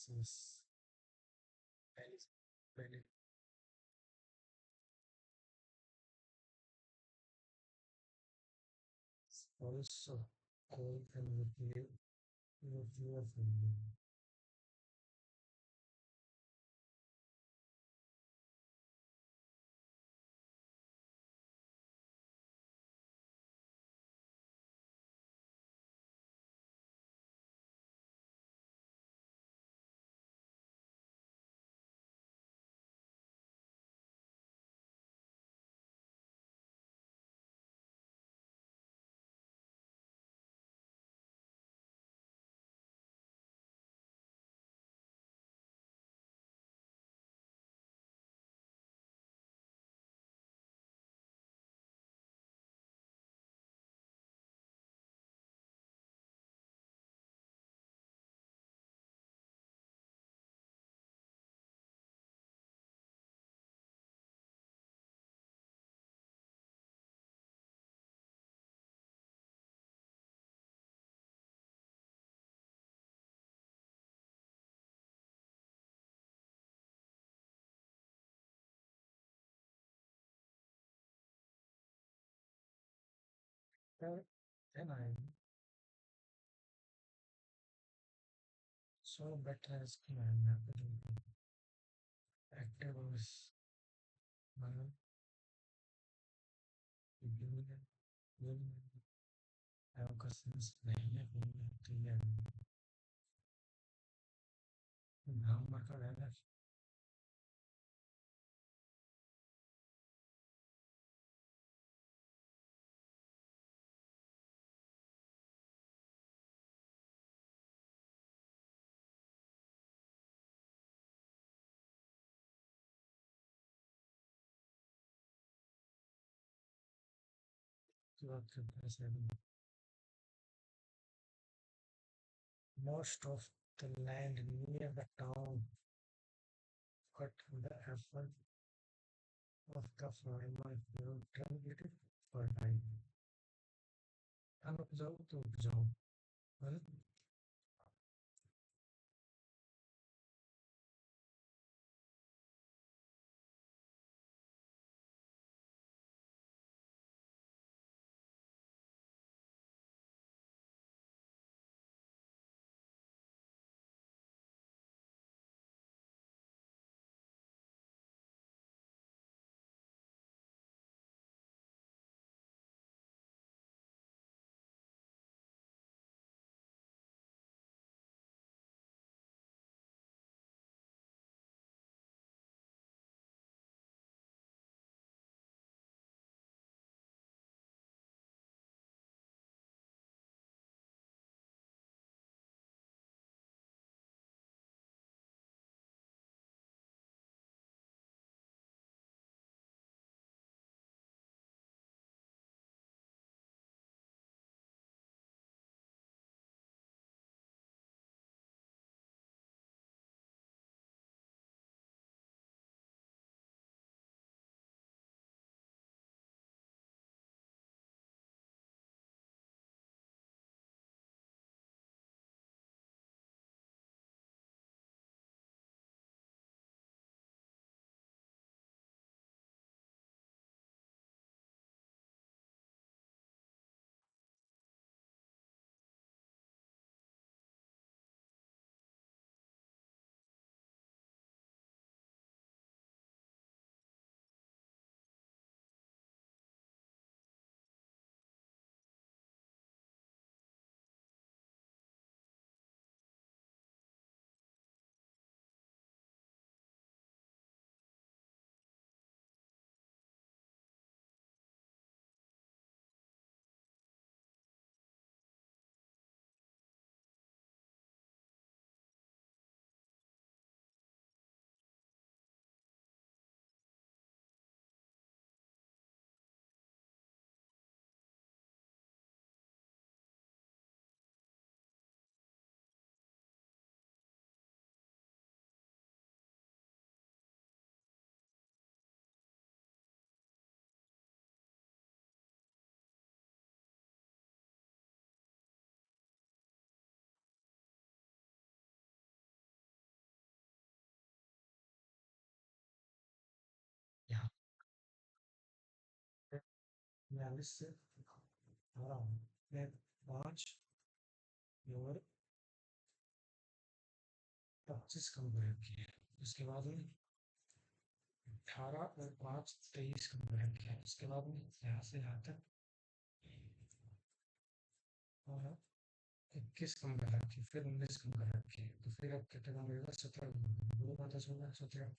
this very also call and review of family. Then I so better as man active was man union union cousins नहीं है clear नाम मरकर रहना जो आपके पास है most of the land near the town cut the effort of the farmer to turn it fertile अनउपजाऊ तो उपजाऊ well, 42 से आ रहा हूँ मैं 5 और 25 कम कर रखी है। उसके बाद में 18 और 5 23 कम कर रखी है। उसके बाद में यहाँ से यहाँ तक और 21 कम कर रखी है, फिर 19 कम कर रखी है, तो फिर अब कितना कम मिलेगा? 17 कम मिलेगा। बोलो पता चला 17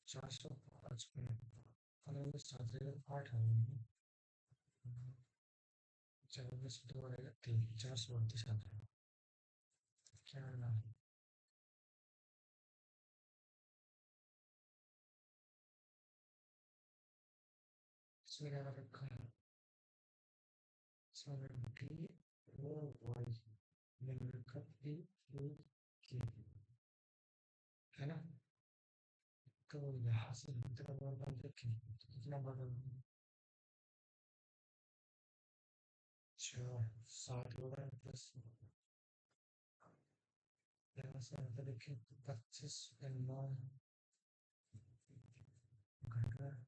455 अलग 7 8 है। चलो बस दो आएगा 3 438 आता है। क्या नाम है? इसमें क्या रखा है? इसमें डी ओ वाई मैंने रखा पी यू के, है ना? तो यहाँ से इतना बड़ा देखें तो कितना बड़ा? 7 हो रहा है प्लस यहाँ से यहाँ पे देखें तो 25 9 घट रहा है।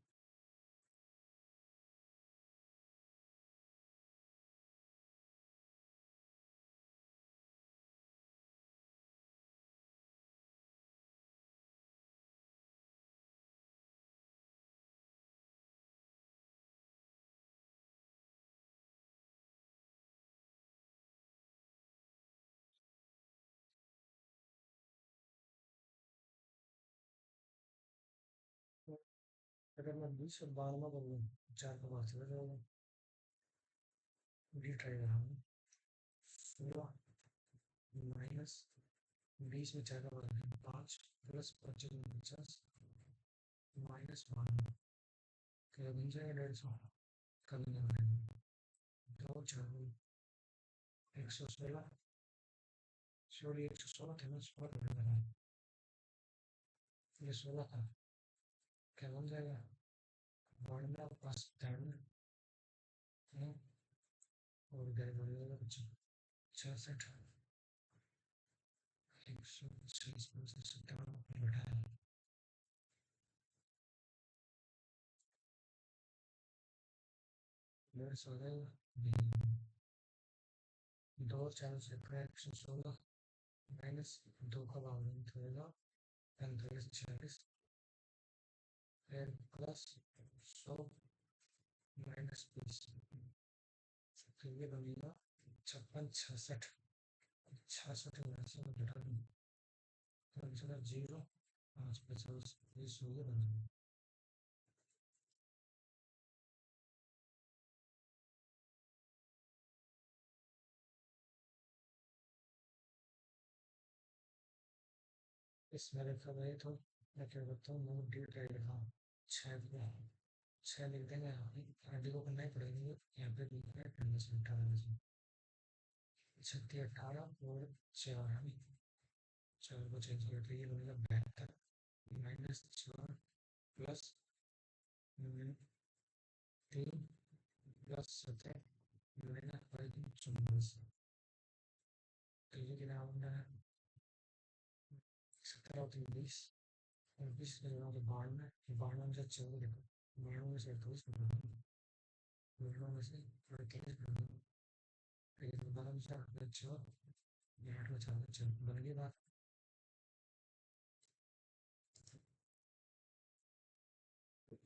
तो अगर मैं 20 और 12 कर लूँ 4 का 5 हो जाएगा। डी ट्राई रहा हूँ 16 माइनस 20 में 4 का 5 प्लस 25 में 50 माइनस 12 क्या बन जाएगा? 150 कभी नहीं बनेगा। 2 4 116 सॉरी 116 थे ना, 16 का बना ये 16 था। क्या बन जाएगा? बढ़ना प्लस 93 और इधर बढ़ जाएगा कुछ 66 126 में से 97 घटाया 150 हो जाएगा। 2 4 से 116 माइनस 2 का बावन होगा 45 46 फिर प्लस 100 माइनस 20 फिर ये बनेगा 56 66 66 में से घटा दूँ तो बचेगा 0 5 50 20 हो गया बनेगा। इसमें लिखा गया तो मैं क्या करता हूँ नोट डेट लिखा 6 लिख देंगे यहाँ पे आगे को करना ही पड़ेगा। यहाँ पे लिखा है 18 36 18 और 4 4 को चेंज करके ये बनेगा 72 माइनस 4 प्लस 3 प्लस 17 बनेगा 24 तो ये कितना होगा? 17 और 3 20 और 20 के जगह पे 92 92 से 4 देखो 92 से 28 कर दो 92 से 38 कर दो फिर 12 से 8 में 4 8 में 4 में 4 बन गई बात।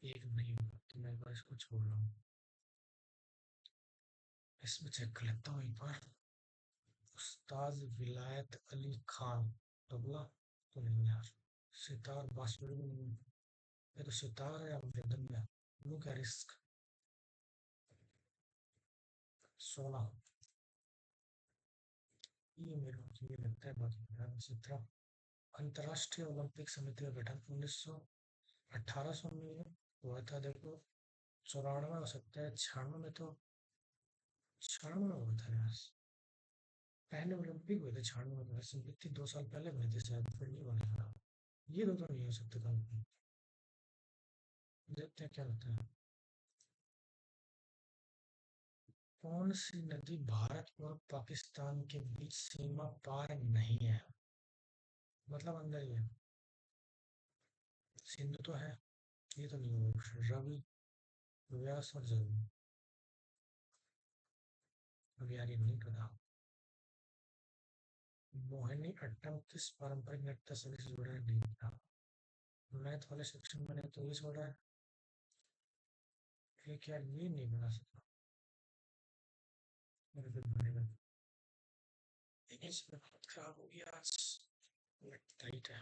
एक नहीं होगा तो मैं एक बार इसको छोड़ रहा हूँ। इसमें चेक कर लेता हूँ एक बार। उस्ताद विलायत अली खान तबला तो नहीं यार। सितार बांसुरी में नहीं। ये तो सितार है या मृदंग है। लो क्या रिस्क? 16 ये मेरे को ये लगता है बात 17 अंतर्राष्ट्रीय ओलंपिक समिति का गठन 1800 में हुआ था। देखो 94 हो सकता है 96 में तो 96 में हुआ था यार। पहले ओलंपिक हुए थे 96 में समिति 2 साल पहले हुए थे शायद फिर नहीं बनेगा। ये तो नहीं हो सकते था। देखते हैं क्या होता है। कौन सी नदी भारत और पाकिस्तान के बीच सीमा पार नहीं है? मतलब अंदर ही है। सिंधु तो है, ये तो नहीं होगा। रवि व्यास और जल अब यार ये नहीं पता। मोहिनी अट्टम किस पारंपरिक नृत्य शैली से जुड़ा है? नहीं था। मैथ वाले सेक्शन में ने तो ये छोड़ा है। एक यार ये नहीं बना सकता। मेरे फिर बनेगा। इंग्लिश में बहुत खराब हो गया आज। टाइट है।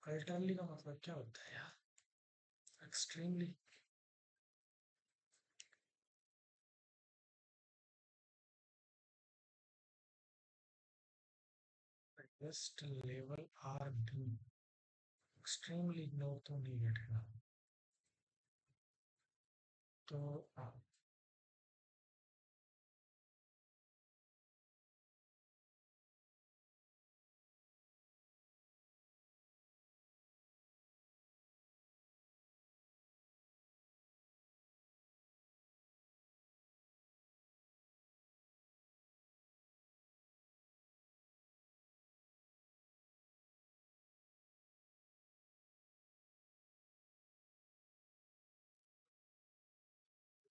अल्टरली का मतलब क्या होता है यार? Extremely. Best level are the. Extremely no तो नहीं बैठेगा। तो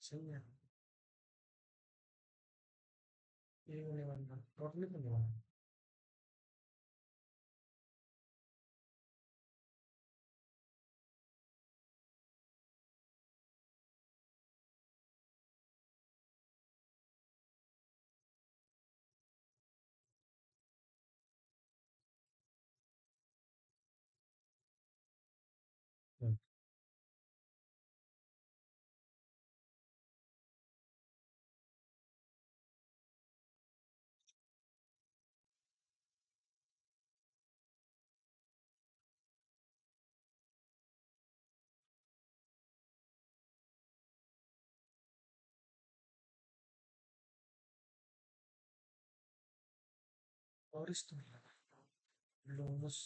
सही है। ये नहीं बनना टोटली तो नहीं बनना। और इस तो नहीं लगा। लोमस।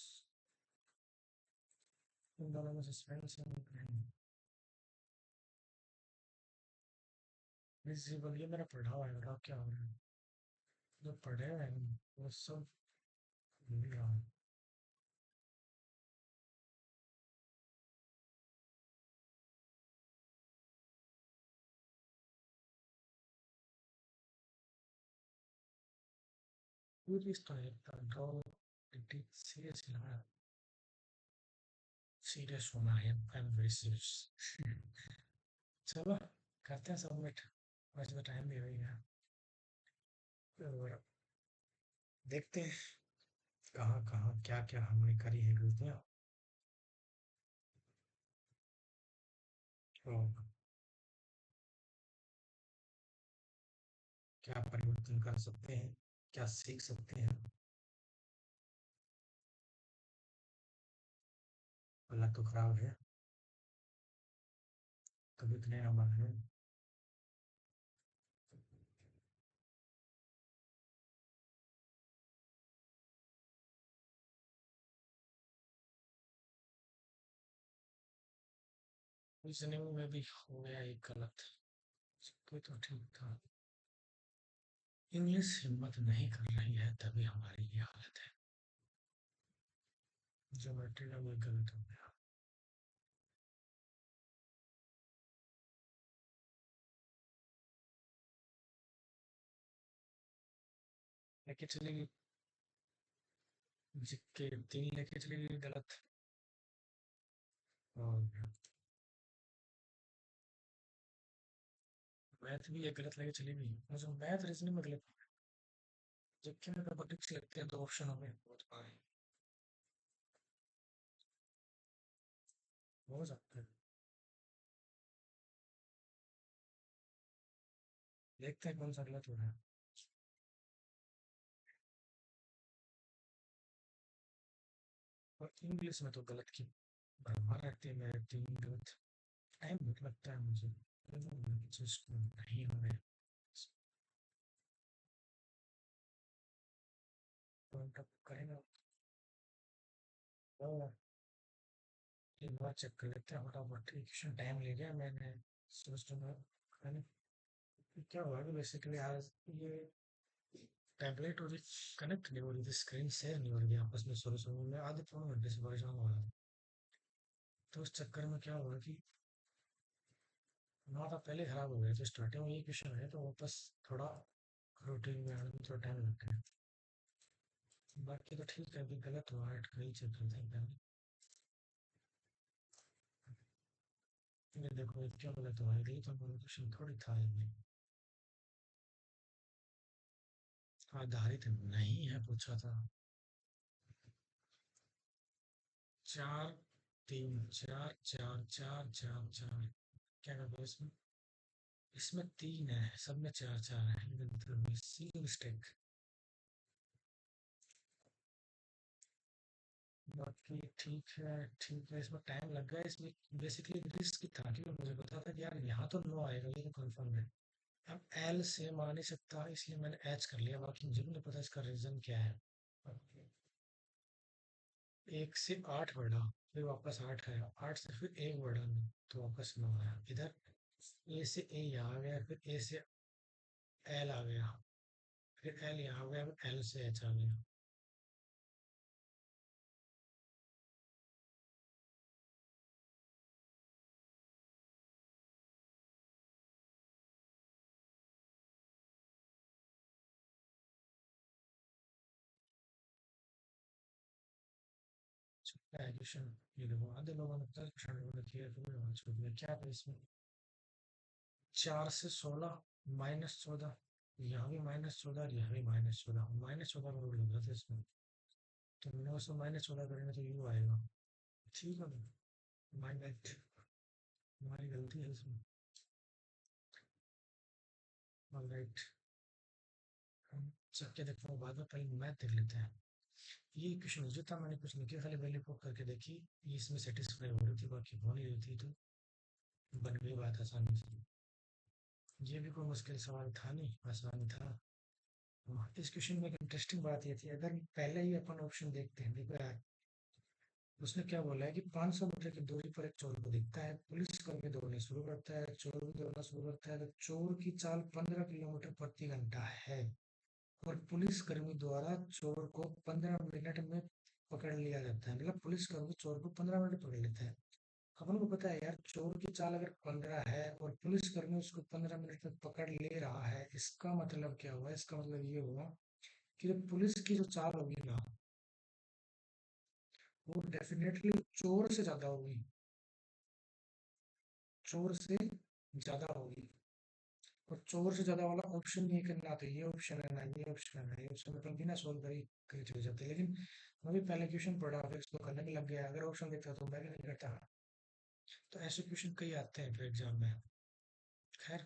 इन दोनों में सस्पेंस है। विजिबल ये मैंने पढ़ा हुआ है, बताओ क्या हो रहा है? जो पढ़े हुए हैं वो सब भूल गया हूँ। पूरी तो है ड्रॉ। सीरियस लग रहा है। सीरियस होना है। I am very serious. चलो करते हैं सबमिट। वैसे तो टाइम भी हो ही गया। और देखते हैं कहाँ कहाँ क्या क्या हमने करी है गलतियाँ। तो क्या परिवर्तन कर सकते हैं, क्या सीख सकते हैं। हालत तो खराब है। कभी इतने नंबर है। रीजनिंग में भी हो गया एक गलत। कोई तो ठीक था। इंग्लिश हिम्मत नहीं कर रही है तभी हमारी ये हालत है। ज्योमेट्री का भी गलत हो गया। लेके चलेगी। जिसके तीन लेके चलेगी गलत। और मैथ भी एक गलत लेके चलेगी। मुझे मैथ रीजनिंग में गलत। जबकि मैं रोबोटिक्स लगते हैं तो ऑप्शन हो गए बहुत पाए। हो सकता है। देखते हैं कौन सा गलत हो रहा है। और इंग्लिश में तो गलत की भरमार रहती है, मेरे तीन गलत। टाइम बहुत लगता है मुझे। नहीं हो रहे। तो करेगा। तो एक बार चेक कर लेते हैं फटाफट। क्वेश्चन टाइम ले गया मैंने। सोच रहा था क्या हुआ कि बेसिकली आज ये टैबलेट और कनेक्ट नहीं हो रही थी, स्क्रीन शेयर नहीं हो रही थी आपस में। शुरू शुरू में आधे पौने घंटे से परेशान हो रहा था। तो उस चक्कर में क्या हुआ कि हमारा पहले खराब हो गया तो स्टार्टिंग में ये क्वेश्चन है तो वापस थोड़ा रूटीन में आने में थोड़ा टाइम लगता है। बाकी तो ठीक है, अभी गलत हुआ है, कहीं चेक करते हैं पहले। ये देखो ये क्यों गलत हुआ है, गलत हमारा क्वेश्चन थोड़ी था ये। आधारित नहीं है पूछा था। 4 3 4 4 4 4। क्या कर दो इसमें? इसमें 3 है, सब में 4 4 है, सी मिस्टेक। बाकी ठीक है, इसमें टाइम लग गया, इसमें बेसिकली रिस्क था क्योंकि मुझे पता था कि यार यहाँ तो नो आएगा, ये तो कंफर्म है। अब एल से मान नहीं सकता इसलिए मैंने एच कर लिया, बाकी मुझे भी नहीं पता इसका रीजन क्या है। 1 से 8 बढ़ा, फिर वापस 8 आया, 8 से फिर 1 बढ़ा, तो वापस 9 आया इधर। ए से ए यहाँ आ गया, फिर ए से एल आ गया, फिर एल यहाँ आ गया, फिर एल से एच आ गया। एजुकेशन, ये देखो आधे लोगों ने 50% लोगों ने किया, फिर भी छोड़ दिया, क्या था इसमें? 4 से 16 -14, यहाँ भी -14, यहाँ भी -14 करोड़ लग रहा था इसमें। तो 9 से -14 करेंगे तो यू आएगा। ठीक है, माई बैड, हमारी गलती है इसमें। ऑलराइट, हम चल के देखता हूँ बाद में, पहले मैथ देख लेते हैं। ये क्वेश्चन जो था मैंने कुछ नहीं किया, खाली वैल्यू पुट करके देखी, ये इसमें सेटिस्फाई हो रही थी, बाकी हो नहीं रही थी, तो बन गई बात आसानी से। ये भी कोई मुश्किल सवाल था नहीं, आसान था। इस क्वेश्चन में एक इंटरेस्टिंग बात ये थी, अगर पहले ही अपन ऑप्शन देखते हैं, देखो यार, उसने क्या बोला है कि 500 मीटर की दूरी पर एक चोर को दिखता है, पुलिसकर्मी दौड़ने शुरू करता है, चोर भी दौड़ना शुरू करता है, तो चोर की चाल 15 किलोमीटर प्रति घंटा है, और पुलिसकर्मी द्वारा चोर को 15 मिनट में पकड़ लिया जाता है, मतलब पुलिसकर्मी चोर को 15 मिनट पकड़ लेता है। अपन को पता है यार, चोर की चाल अगर 15 है और पुलिसकर्मी उसको 15 मिनट में पकड़ ले रहा है, इसका मतलब क्या हुआ? इसका मतलब ये हुआ कि जो पुलिस की जो चाल होगी ना, वो डेफिनेटली चोर से ज्यादा होगी, चोर से ज्यादा होगी। और चोर से ज्यादा वाला ऑप्शन नहीं है कि ना तो ये ऑप्शन है, ना ये ऑप्शन है, ना ये ऑप्शन, मतलब बिना सोल्व करे कहीं चले जाते हैं। लेकिन अभी पहले क्वेश्चन पढ़ा, फिर इसको करने में लग गया, अगर ऑप्शन देखता तो मैं भी नहीं करता। तो ऐसे क्वेश्चन कई आते हैं फिर एग्जाम में। खैर,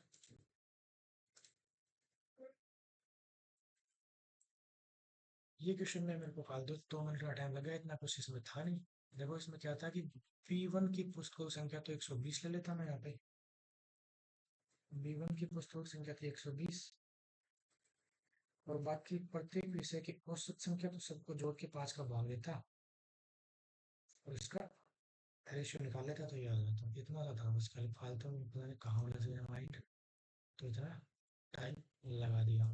ये क्वेश्चन में मेरे को फालतू 2 मिनट का टाइम लगा, इतना कुछ इसमें था नहीं। देखो इसमें क्या था कि B1 की पुस्तकों की संख्या तो 120 ले लेता मैं यहाँ पे। B1 की पुस्तकों की संख्या थी 120, और बाकी प्रत्येक विषय की औसत संख्या तो सबको जोड़ के 5 का भाग देता, और इसका रेशियो निकाल लेता तो ये आ जाता। इतना सा था बस, खाली फालतू में पता नहीं कहाँ उलझ गया माइंड, तो इतना टाइम लगा दिया।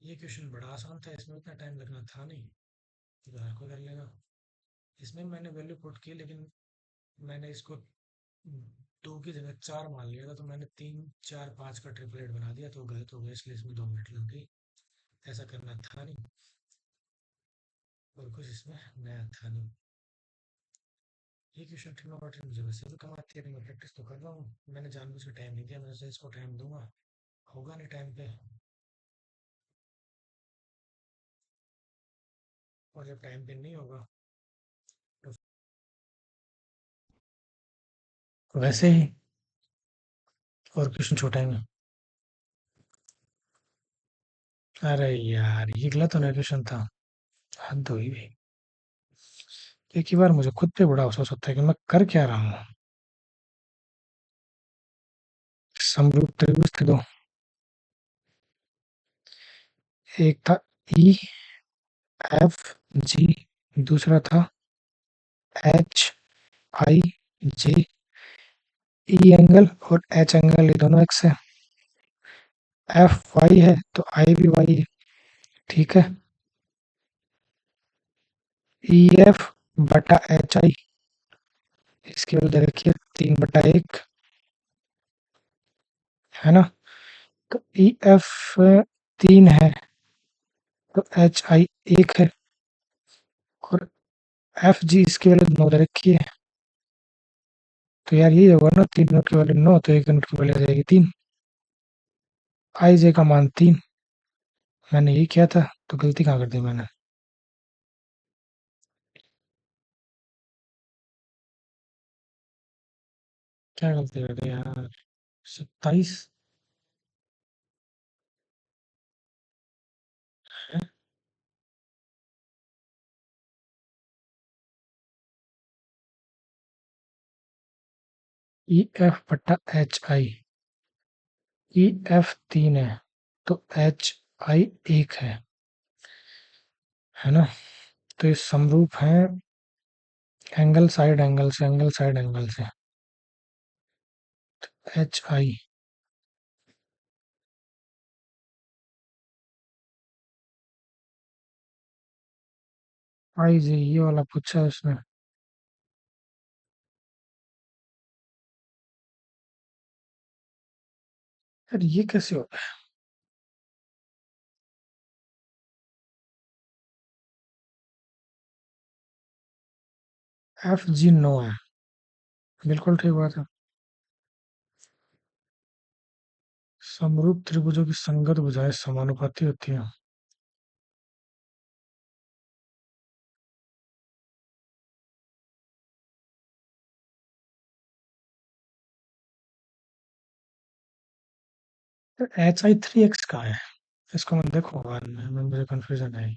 ये क्वेश्चन बड़ा आसान था, इसमें इतना टाइम लगना था नहीं, तो हर कोई कर लेगा। इसमें मैंने वैल्यू पुट की, लेकिन मैंने इसको 2 की जगह 4 मान लिया था, तो मैंने 3 4 5 का ट्रिपलेट बना दिया, तो गलत हो गया, इसलिए इसमें 2 मिनट लग गई। ऐसा करना था नहीं, और कुछ इसमें नया था नहीं। ये क्वेश्चन ठीक बट मुझे वैसे भी कम आती है, मैं प्रैक्टिस तो कर रहा हूँ, मैंने जानबूझ के टाइम नहीं दिया, मैं इसको टाइम दूंगा, होगा नहीं टाइम पे, और जब टाइम पे नहीं होगा तो वैसे ही और क्वेश्चन छोटा है। अरे यार ये गलत होने क्वेश्चन था, हद हुई भाई। एक ही बार मुझे खुद पे बड़ा अफसोस होता है कि मैं कर क्या रहा हूँ। समरूप त्रिभुज थे दो, एक था EFG, दूसरा था HIJ। ई एंगल और एच एंगल ये दोनों एक्स है, एफ वाई है तो आई भी वाई है, ठीक है। EF/HI, इसकी वैल्यू दे रखी है 3/1, है ना? तो ई एफ 3 है, तो एच आई 1 है, और एफ जी इसकी वैल्यू 9 दे रखी है। तो यार ये होगा ना, 3 नोट की वैल्यू 9, तो 1 नोट की वैल्यू आ जाएगी 3। आई जे का मान 3। मैंने यही किया था, तो गलती कहाँ कर दी मैंने? क्या गलती कर दी यार? 27 है। ई एफ बटा एच आई। ई एफ 3 है, तो एच आई 1 है ना? तो ये समरूप है एंगल साइड एंगल से, एंगल साइड एंगल से। एच आई आई जी ये वाला पूछा है उसने। यार ये कैसे होता है? एफ जी 9 है, बिल्कुल ठीक बात है। समरूप त्रिभुजों की संगत भुजाएं समानुपाती होती हैं। एच आई 3 एक्स का है, इसको मैं देखो बाद में, मुझे कंफ्यूजन है।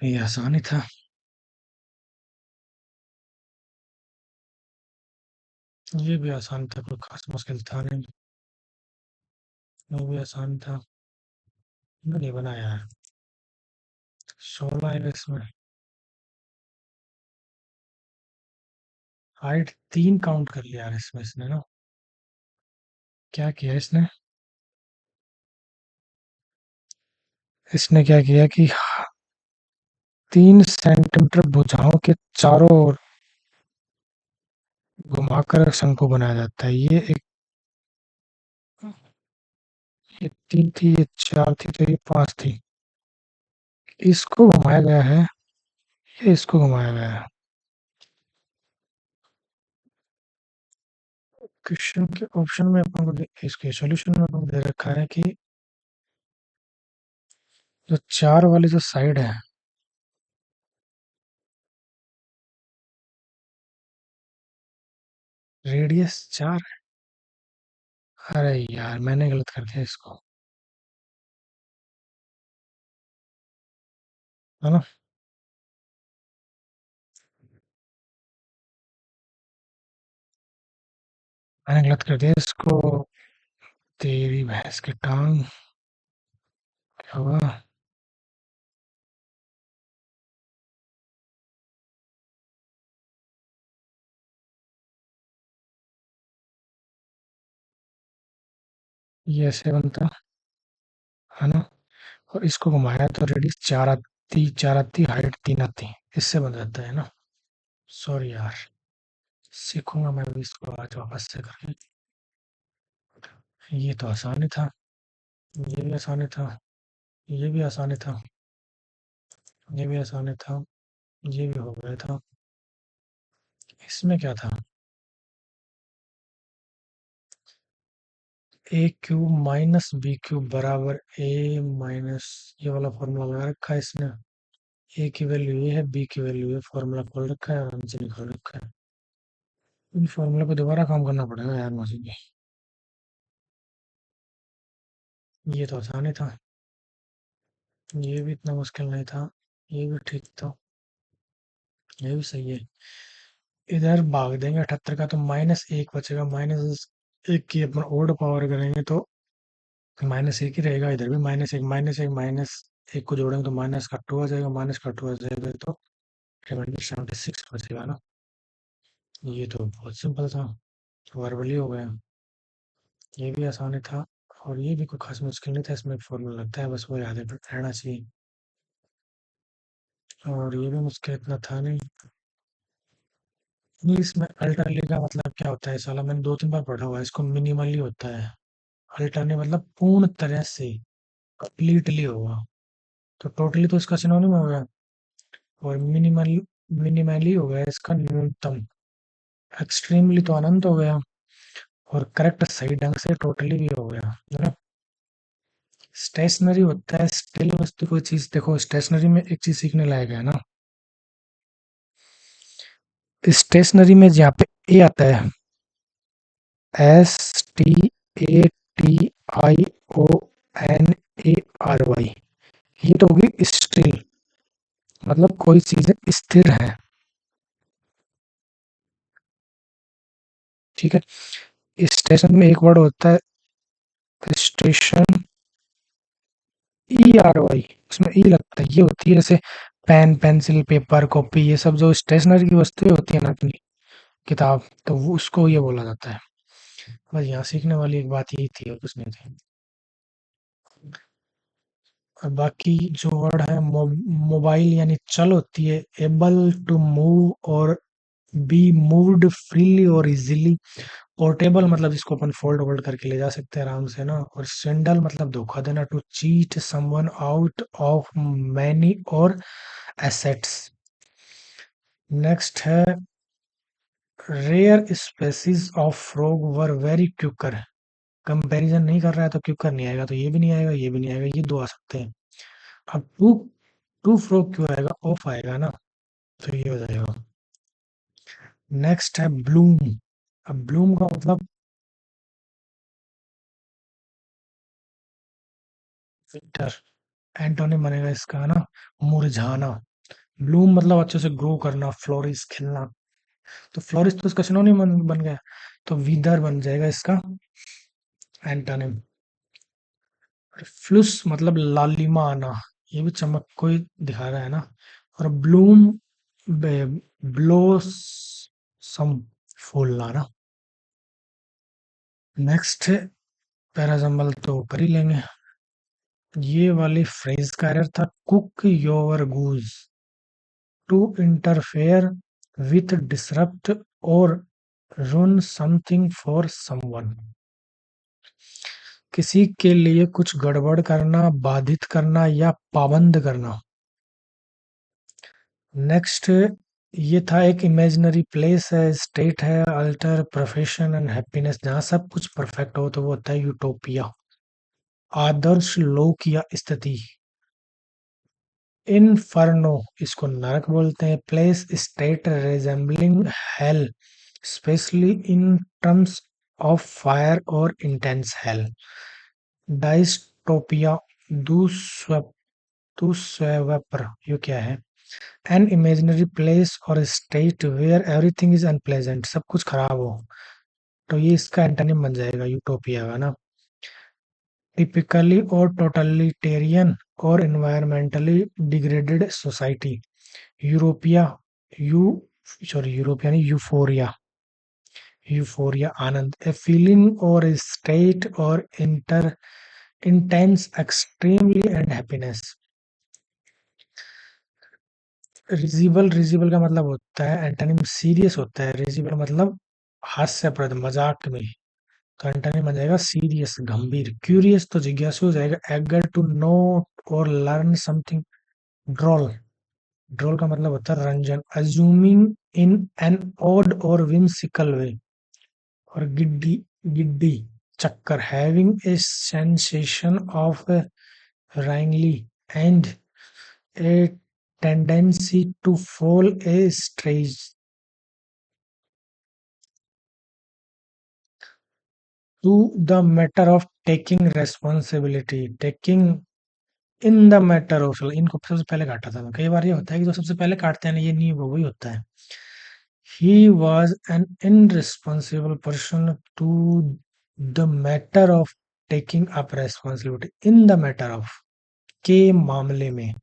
ये आसान ही था। ये भी आसान था, कोई खास मुश्किल था नहीं। ये भी आसान था। नहीं बनाया है। 16 है इसमें। हाइट 3 काउंट कर लिया यार इसमें इसने ना। क्या किया इसने? इसने क्या किया कि 3 सेंटीमीटर भुजाओं के चारों ओर घुमाकर शंकु बनाया जाता है। ये 3 थी, ये 4 थी, तो ये 5 थी। इसको घुमाया गया है, ये इसको घुमाया गया है। क्वेश्चन के ऑप्शन में अपन को इसके सॉल्यूशन में अपन को दे रखा है कि जो 4 वाली जो साइड है, रेडियस 4। अरे यार मैंने गलत कर दिया इसको, है ना? मैंने गलत कर दिया इसको। तेरी भैंस की टांग। क्या हुआ? ये ऐसे बनता, है ना? और इसको घुमाया तो रेडियस 4 आती, 4 आती, हाइट 3 आती। इससे बन जाता है ना? सॉरी यार, सीखूंगा मैं भी इसको आज वापस से करके। ये तो आसान ही था। ये भी आसान ही था। ये भी आसान ही था। ये भी आसान ही था। ये भी हो गया था। इसमें क्या था? ए क्यूब माइनस बी क्यूब बराबर ए माइनस, ये वाला फॉर्मूला लगा रखा है इसने। ए की वैल्यू ये है, बी की वैल्यू ये, फॉर्मूला खोल रखा है, आराम से निकाल रखा है। इन फॉर्मूला पे दोबारा काम करना पड़ेगा यार मुझे भी। ये तो आसान ही था। ये भी इतना मुश्किल नहीं था। ये भी ठीक था। ये भी सही है। इधर भाग देंगे 78 का, तो -1 बचेगा। -1 की अपन ओड पावर करेंगे तो -1 ही रहेगा। इधर भी -1, -1, -1 को जोड़ेंगे तो माइनस का 2 आ जाएगा, माइनस का 2 आ जाएगा, तो रिमाइंडर 76 बचेगा ना। ये तो बहुत सिंपल था, वर्बली हो गया। ये भी आसान ही था। और ये भी कोई खास मुश्किल नहीं था, इसमें फॉर्मूला लगता है, बस वो याद रहना चाहिए। और ये भी मुझको इतना था नहीं। इंग्लिश में अल्टरली का मतलब क्या होता है साला, मैंने 2-3 बार पढ़ा हुआ है इसको। मिनिमली होता है। अल्टरली मतलब पूर्ण तरह से, कंप्लीटली होगा। तो टोटली तो इसका सिनोनिम हो गया। और मिनिमली हो गया इसका न्यूनतम। एक्सट्रीमली तो अनंत हो गया। और करेक्ट सही ढंग से टोटली भी हो गया, है ना। स्टेशनरी होता है स्टिल वस्तु, कोई चीज। देखो स्टेशनरी में एक चीज सीखने लायक है ना। स्टेशनरी में जहाँ पे ए आता है, STATIONARY, ये तो होगी स्टिल, मतलब कोई चीजें स्थिर है। ठीक है। स्टेशन में एक वर्ड होता है स्टेशन, ERY, उसमें ई लगता है। ये होती है जैसे पेन, पेंसिल, पेपर, कॉपी, ये सब जो स्टेशनरी की वस्तुएं होती है ना अपनी, किताब, तो वो उसको ये बोला जाता है। बस यहाँ सीखने वाली एक बात यही थी और कुछ नहीं थी। और बाकी जो वर्ड है मोबाइल यानी चल होती है, एबल टू मूव और बी मूव्ड फ्रीली और इजीली। पोर्टेबल मतलब जिसको अपन फोल्ड वोल्ड करके ले जा सकते हैं आराम से ना। और swindle मतलब धोखा देना, to cheat someone out of money और एसेट्स। नेक्स्ट है rare species of frog were very quicker. Comparison नहीं कर रहा है तो क्यूकर नहीं आएगा, तो ये भी नहीं आएगा, ये भी नहीं आएगा, ये दो आ सकते हैं। अब टू टू फ्रॉग क्यों आएगा, ऑफ आएगा ना, तो ये हो जाएगा। नेक्स्ट है ब्लूम। अब ब्लूम का मतलब विंटर। एंटोनिम बनेगा इसका ना, मुरझाना। ब्लूम मतलब अच्छे से ग्रो करना, फ्लोरिश, खिलना। तो फ्लोरिश तो इसका सिनोनिम बन गया, तो विदर बन जाएगा इसका एंटोनिम। फ्लुस मतलब लालिमा आना, ये भी चमक को ही दिखा रहा है ना। और ब्लूम ब्लोसम, फूलना ना। नेक्स्ट पैराजम्बल तो कर ही लेंगे। ये वाली फ्रेज का अर्थ था cook your goose, to interfere with disrupt और ruin समथिंग फॉर समवन। किसी के लिए कुछ गड़बड़ करना, बाधित करना या पाबंद करना। नेक्स्ट ये था एक इमेजिनरी प्लेस है, स्टेट है, अल्टर, प्रोफेशन एंड हैप्पीनेस, जहाँ सब कुछ परफेक्ट हो तो वो होता है यूटोपिया। आदर्श लोक या स्थिति। इनफर्नो इसको नरक बोलते हैं। Place, state resembling hell, specially in terms of fire और इंटेंस हेल। डाइस्टोपिया, दुस्वप्न, दुस्वप्न, ये क्या है। एन इमेजिनरी प्लेस और state where everything is unpleasant, सब कुछ खराब हो, तो ये इसका एंटोनिम बन जाएगा यूटोपिया का ना। टिपिकली और टोटलिटेरियन और environmentally degraded society. Europia, you sorry europia नहीं, यूफोरिया। यूफोरिया आनंद, ए फीलिंग और स्टेट और inter intense extremely and happiness. Risible, risible का मतलब होता है एंटोनिम सीरियस होता है। रिजिबल मतलब हास्यप्रद, मजाक में। तो एंटोनिम बन जाएगा सीरियस, गंभीर। क्यूरियस तो जिज्ञासु हो जाएगा। एगर टू नो और लर्न समथिंग। ड्रोल, ड्रोल का मतलब होता है रंजन। अज्यूमिंग इन एन ऑड और whimsical वे। और गिड्डी, गिड्डी चक्कर। Having a sensation of wrangly and a tendency to fall a stagger. To the matter of taking responsibility, taking in the matter of, इनको सबसे पहले काटा था मैं। कई बार ये होता है कि जो सबसे पहले काटते हैं ना, ये नहीं होगा, वही होता है। He was an irresponsible person to the matter of taking up responsibility in the matter of, के मामले में।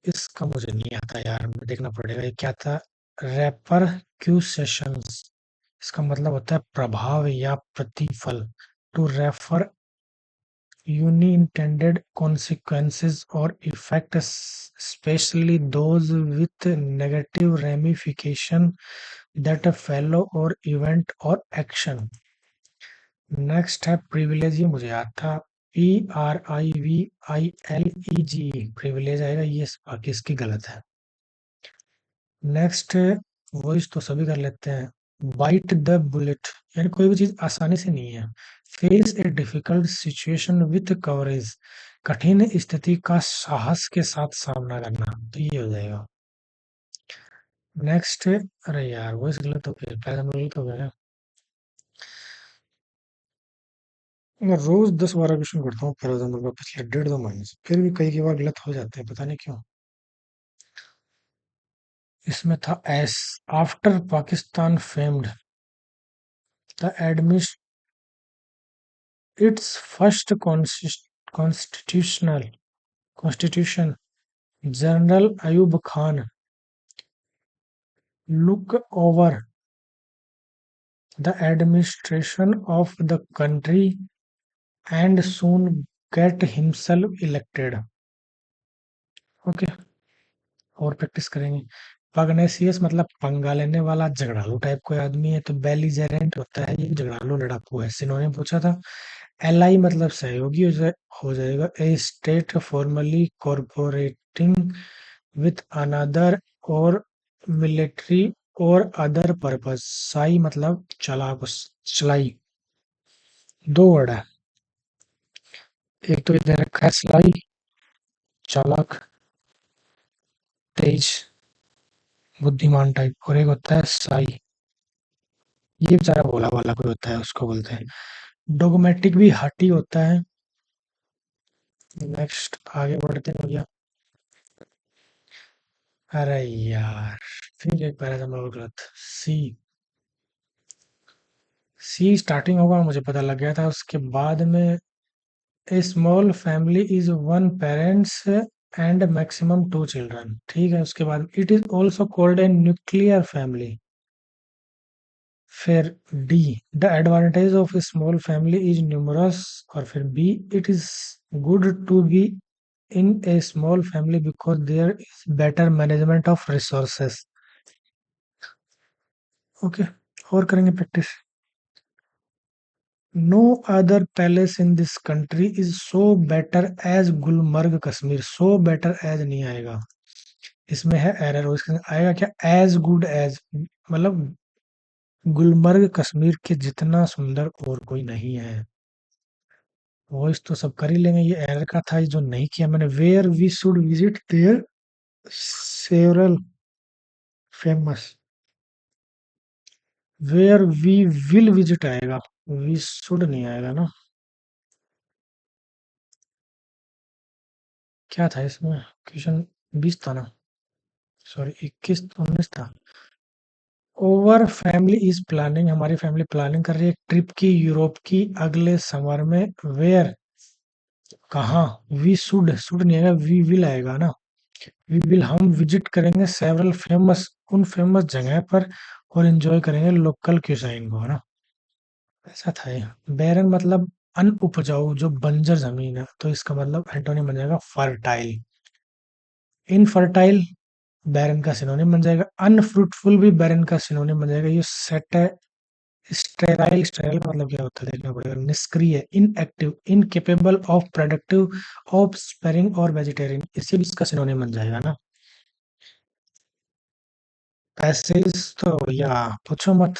इसका मुझे नहीं आता यार, देखना पड़ेगा ये क्या था। रेपर क्यूसेशंस, इसका मतलब होता है प्रभाव या प्रतिफल। To refer unintended consequences or effects, especially those with negative ramification that follow or event or action. Next है प्रिविलेज, ये मुझे याद था। PRIVILEG, प्रिविलेज आएगा, ये बाकी इसकी गलत है। नेक्स्ट वॉइस तो सभी कर लेते हैं। बाइट द बुलेट, यानी कोई भी चीज आसानी से नहीं है। Face a difficult situation with coverage, कठिन स्थिति का साहस के साथ सामना करना, तो ये हो जाएगा। नेक्स्ट, अरे यार वॉइस गलत हो गया, पहले गलत हो गया। मैं रोज 10-12 क्वेश्चन करता हूँ फॉर एग्जाम्पल का, पिछले 1.5-2 महीने से, फिर भी कई बार गलत हो जाते हैं, पता नहीं क्यों। इसमें था as, after Pakistan framed the admits its first constitutional constitution, general Ayub Khan look over the administration of the country and soon get himself elected. Okay, और प्रैक्टिस करेंगे। पगनेसियस मतलब पंगा लेने वाला, झगड़ालू टाइप कोई आदमी है, तो बेलिजेरेंट होता है, ये झगड़ालू लड़ाकू है, सिनोनिम पूछा था। एलाई मतलब सहयोगी हो जाएगा। ए स्टेट फॉर्मली कॉर्पोरेटिंग विथ अनदर और मिलिट्री और अदर पर्पस। साई मतलब चलाक, चलाई। दो वर्ड है, एक तो इधर रखा है सलाई, चालाक, तेज, बुद्धिमान टाइप, और एक होता है साई, ये बेचारा भोला वाला कोई होता है, उसको बोलते हैं। डोगमेटिक भी हाटी होता है। नेक्स्ट आगे बढ़ते हैं भैया। अरे यार, फिर एक पैराग्राफ गलत। सी, सी स्टार्टिंग होगा मुझे पता लग गया था, उसके बाद में a small family is one parents and maximum 2 children, ठीक है। उसके बाद it is also called a nuclear family. फिर D, the advantage of a small family is numerous. और फिर B, it is good to be in a small family because there is better management of resources. Okay, और करेंगे practice. No other palace in this country is so better as Gulmarg Kashmir. So better as नहीं आएगा, इसमें है एरर। इसके आएगा क्या, एज गुड एज, मतलब गुलमर्ग कश्मीर के जितना सुंदर और कोई नहीं है। वॉइस तो सब कर ही लेंगे, ये एरर का था, ये जो नहीं किया मैंने। Where we should visit there several famous, where we will visit आएगा, वी शुड नहीं आएगा ना। क्या था इसमें, क्वेश्चन 20 था ना, सॉरी 21-19 था। ओवर फैमिली इज प्लानिंग, हमारी फैमिली प्लानिंग कर रही है ट्रिप की, यूरोप की, अगले समर में। वेयर, कहाँ। वी शुड, शुड नहीं आएगा, वी विल आएगा ना। वी विल, हम विजिट करेंगे सेवरल फेमस, उन फेमस जगह पर, और एंजॉय करेंगे लोकल क्यूसाइन को, है ना। ऐसा था ये। बैरन मतलब अनउपजाऊ, जो बंजर जमीन है, तो इसका मतलब एंटोनिम बन जाएगा फर्टाइल। इनफर्टाइल बैरन का सिनोनिम बन जाएगा। अनफ्रूटफुल भी बैरन का सिनोनिम बन जाएगा। ये सेट है। स्टेराइल, स्टेराइल मतलब क्या होता है देखना पड़ेगा। निष्क्रिय, inactive, incapable of productive of sparing और वेजिटेरियन, इसी भी इसका सिनोनिम बन जाएगा ना। पैसेज तो या पूछो मत,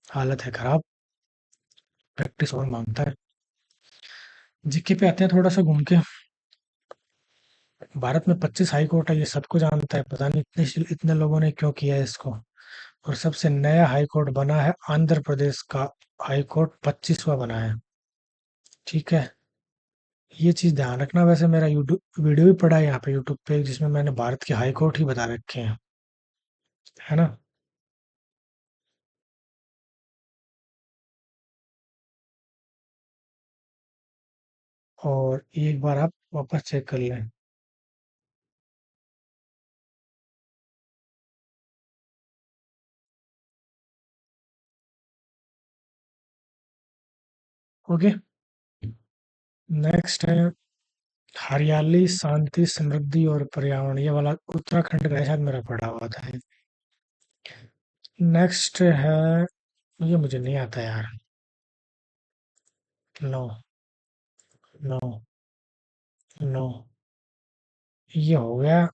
हालत है खराब, प्रैक्टिस और मांगता है। जीके पे आते हैं थोड़ा सा घूम के। भारत में 25 हाई कोर्ट है, ये सबको जानता है, पता नहीं इतने इतने लोगों ने क्यों किया है इसको। और सबसे नया हाई कोर्ट बना है आंध्र प्रदेश का, हाई कोर्ट 25वां बना है, ठीक है। ये चीज ध्यान रखना। वैसे मेरा यूट्यूब वीडियो भी पड़ा है यहाँ पे यूट्यूब पे, जिसमें मैंने भारत के हाई कोर्ट ही बता रखे हैं, है ना। और एक बार आप वापस चेक कर लें। ओके। नेक्स्ट है हरियाली, शांति, समृद्धि और पर्यावरण। ये वाला उत्तराखंड का है, शायद मेरा पढ़ा हुआ था। नेक्स्ट है, ये मुझे नहीं आता यार। No, no, no. ये हो गया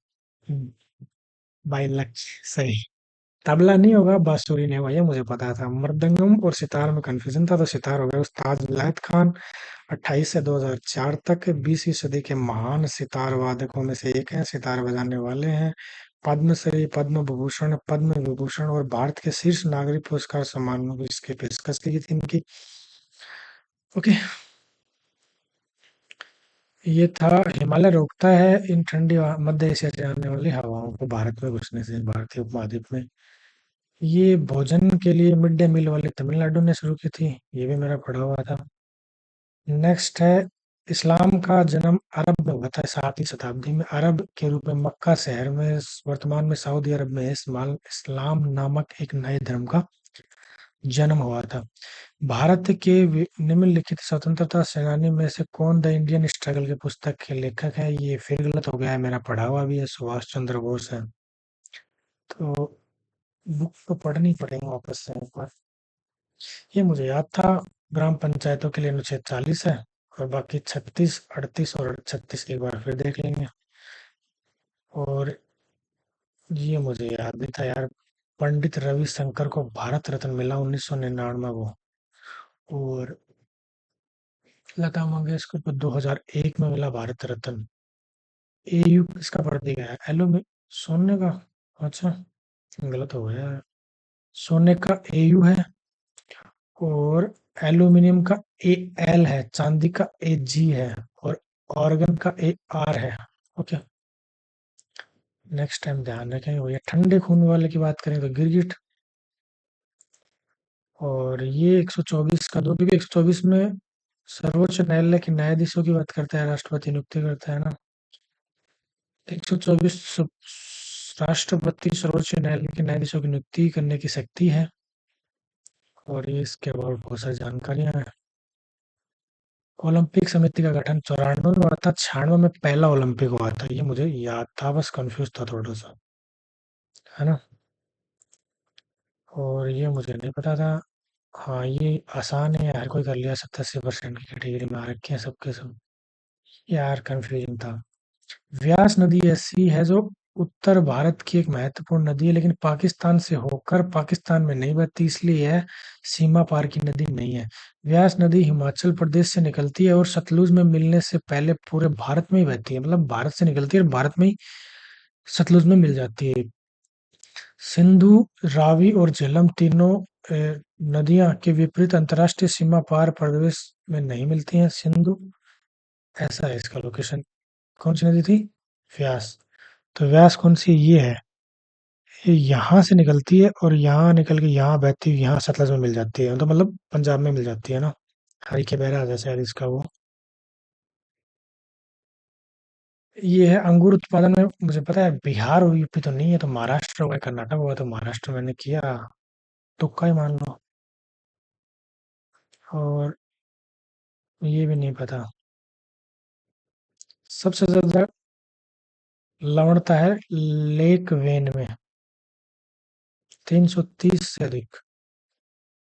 बाई लक। सही। तबला नहीं होगा, बांसुरी नहीं होगा, ये मुझे पता था। मृदंगम और सितार में कंफ्यूजन था, तो सितार हो गया। उस्ताद विलायत खान 28 से 2004 तक 20वीं सदी के महान सितार वादकों में से एक हैं। सितार बजाने वाले हैं। पद्मश्री, पद्म विभूषण, पद्म विभूषण और भारत के शीर्ष नागरिक पुरस्कार सम्मानों की इसकी पेशकश की गई थी इनकी। ओके। ये था, हिमालय रोकता है इन ठंडी मध्य एशिया से आने वाली हवाओं को भारत में घुसने से, भारतीय उपमहाद्वीप में। ये भोजन के लिए मिड डे मील वाली तमिलनाडु ने शुरू की थी, ये भी मेरा पढ़ा हुआ था। नेक्स्ट है, इस्लाम का जन्म अरब में हुआ था 7वीं शताब्दी में। अरब के रूप में मक्का शहर में, वर्तमान में सऊदी अरब में इस्माल इस्लाम नामक एक नए धर्म का जन्म हुआ था। भारत के निम्नलिखित स्वतंत्रता सेनानी में से कौन द इंडियन स्ट्रगल की पुस्तक के लेखक है? ये फिर गलत हो गया है, मेरा पढ़ा हुआ भी है, सुभाष चंद्र बोस है। तो बुक तो पढ़नी पड़ेगी वापस से एक बार। ये मुझे याद था। ग्राम पंचायतों के लिए अनुच्छेद 40 है, और बाकी 36, 38 और 36 एक बार फिर देख लेंगे। और ये मुझे याद नहीं था यार। पंडित रविशंकर को भारत रत्न मिला 1999 को। और लता मंगेशकर को 2001 में मिला भारत रत्न। एयू किसका बढ़ दिया है? एलो में सोने का। अच्छा, गलत हो गया। सोने का एयू है, और एल्यूमिनियम का ए एल है, चांदी का ए जी है, और ऑर्गन का ए आर है। ओके। नेक्स्ट टाइम ध्यान रखेंगे भैया। ठंडे खून वाले की बात करें तो गिरगिट। और ये 124 का दो, क्योंकि 124 में सर्वोच्च न्यायालय के न्यायाधीशों की बात करता है, राष्ट्रपति नियुक्ति करता है ना। 124 राष्ट्रपति सर्वोच्च न्यायालय के न्यायाधीशों की नियुक्ति करने की शक्ति है। और ये इसके अबाउट बहुत सारी जानकारियां हैं। ओलंपिक समिति का गठन 94 में हुआ था, 96 में पहला ओलंपिक हुआ था। ये मुझे याद था, बस कंफ्यूज था थोड़ा सा, है ना। और ये मुझे नहीं पता था। हाँ, ये आसान है, हर कोई कर लिया। 70-80% की कैटेगरी में आ रखे हैं सबके सब। यार कंफ्यूजन था। व्यास नदी ऐसी है जो उत्तर भारत की एक महत्वपूर्ण नदी है, लेकिन पाकिस्तान से होकर पाकिस्तान में नहीं बहती, इसलिए यह सीमा पार की नदी नहीं है। व्यास नदी हिमाचल प्रदेश से निकलती है और सतलुज में मिलने से पहले पूरे भारत में ही बहती है। मतलब भारत से निकलती है और भारत में ही सतलुज में मिल जाती है। सिंधु, रावी और झेलम तीनों नदियां के विपरीत अंतर्राष्ट्रीय सीमा पार प्रदेश में नहीं मिलती हैं। सिंधु, ऐसा है इसका लोकेशन। कौन सी नदी थी? व्यास। तो व्यास कौन सी? ये है। ये यहाँ से निकलती है और यहाँ निकल के यहाँ बहती है, यहाँ सतलज में मिल जाती है। तो मतलब पंजाब में मिल जाती है ना। हरी के बहरा जैसा है इसका वो। ये है अंगूर उत्पादन में, मुझे पता है बिहार और यूपी तो नहीं है, तो महाराष्ट्र होगा, कर्नाटक होगा, तो महाराष्ट्र मैंने किया, तुक्का ही मान लो। और ये भी नहीं पता। सबसे ज्यादा लवणता है लेक वेन में, 330 से अधिक।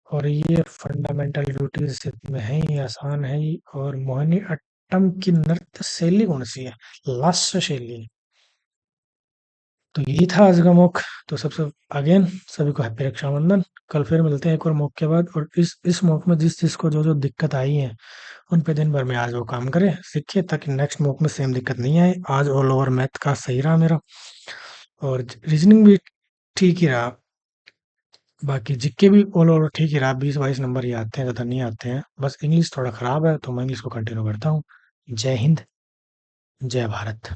और ये फंडामेंटल ड्यूटीज में है ही, आसान है ही। और मोहिनी अट्टम की नृत्य शैली कौन सी है? लास्य शैली। तो यही था आज का मॉक। तो सबसे अगेन सभी को हैप्पी रक्षाबंधन। कल फिर मिलते हैं एक और मॉक के बाद। और इस मॉक में जिस चीज को जो जो दिक्कत आई है, उन पे दिन भर में आज वो काम करें, सीखिए, ताकि नेक्स्ट मॉक में सेम दिक्कत नहीं आए। आज ऑल ओवर मैथ का सही रहा मेरा, और रीजनिंग भी ठीक ही रहा। बाकी जीके भी ऑल ओवर ठीक ही रहा, 20-22 नंबर ही आते हैं, ज़्यादा नहीं आते हैं। बस इंग्लिश थोड़ा खराब है, तो मैं इंग्लिश को कंटिन्यू करता हूँ। जय हिंद, जय भारत।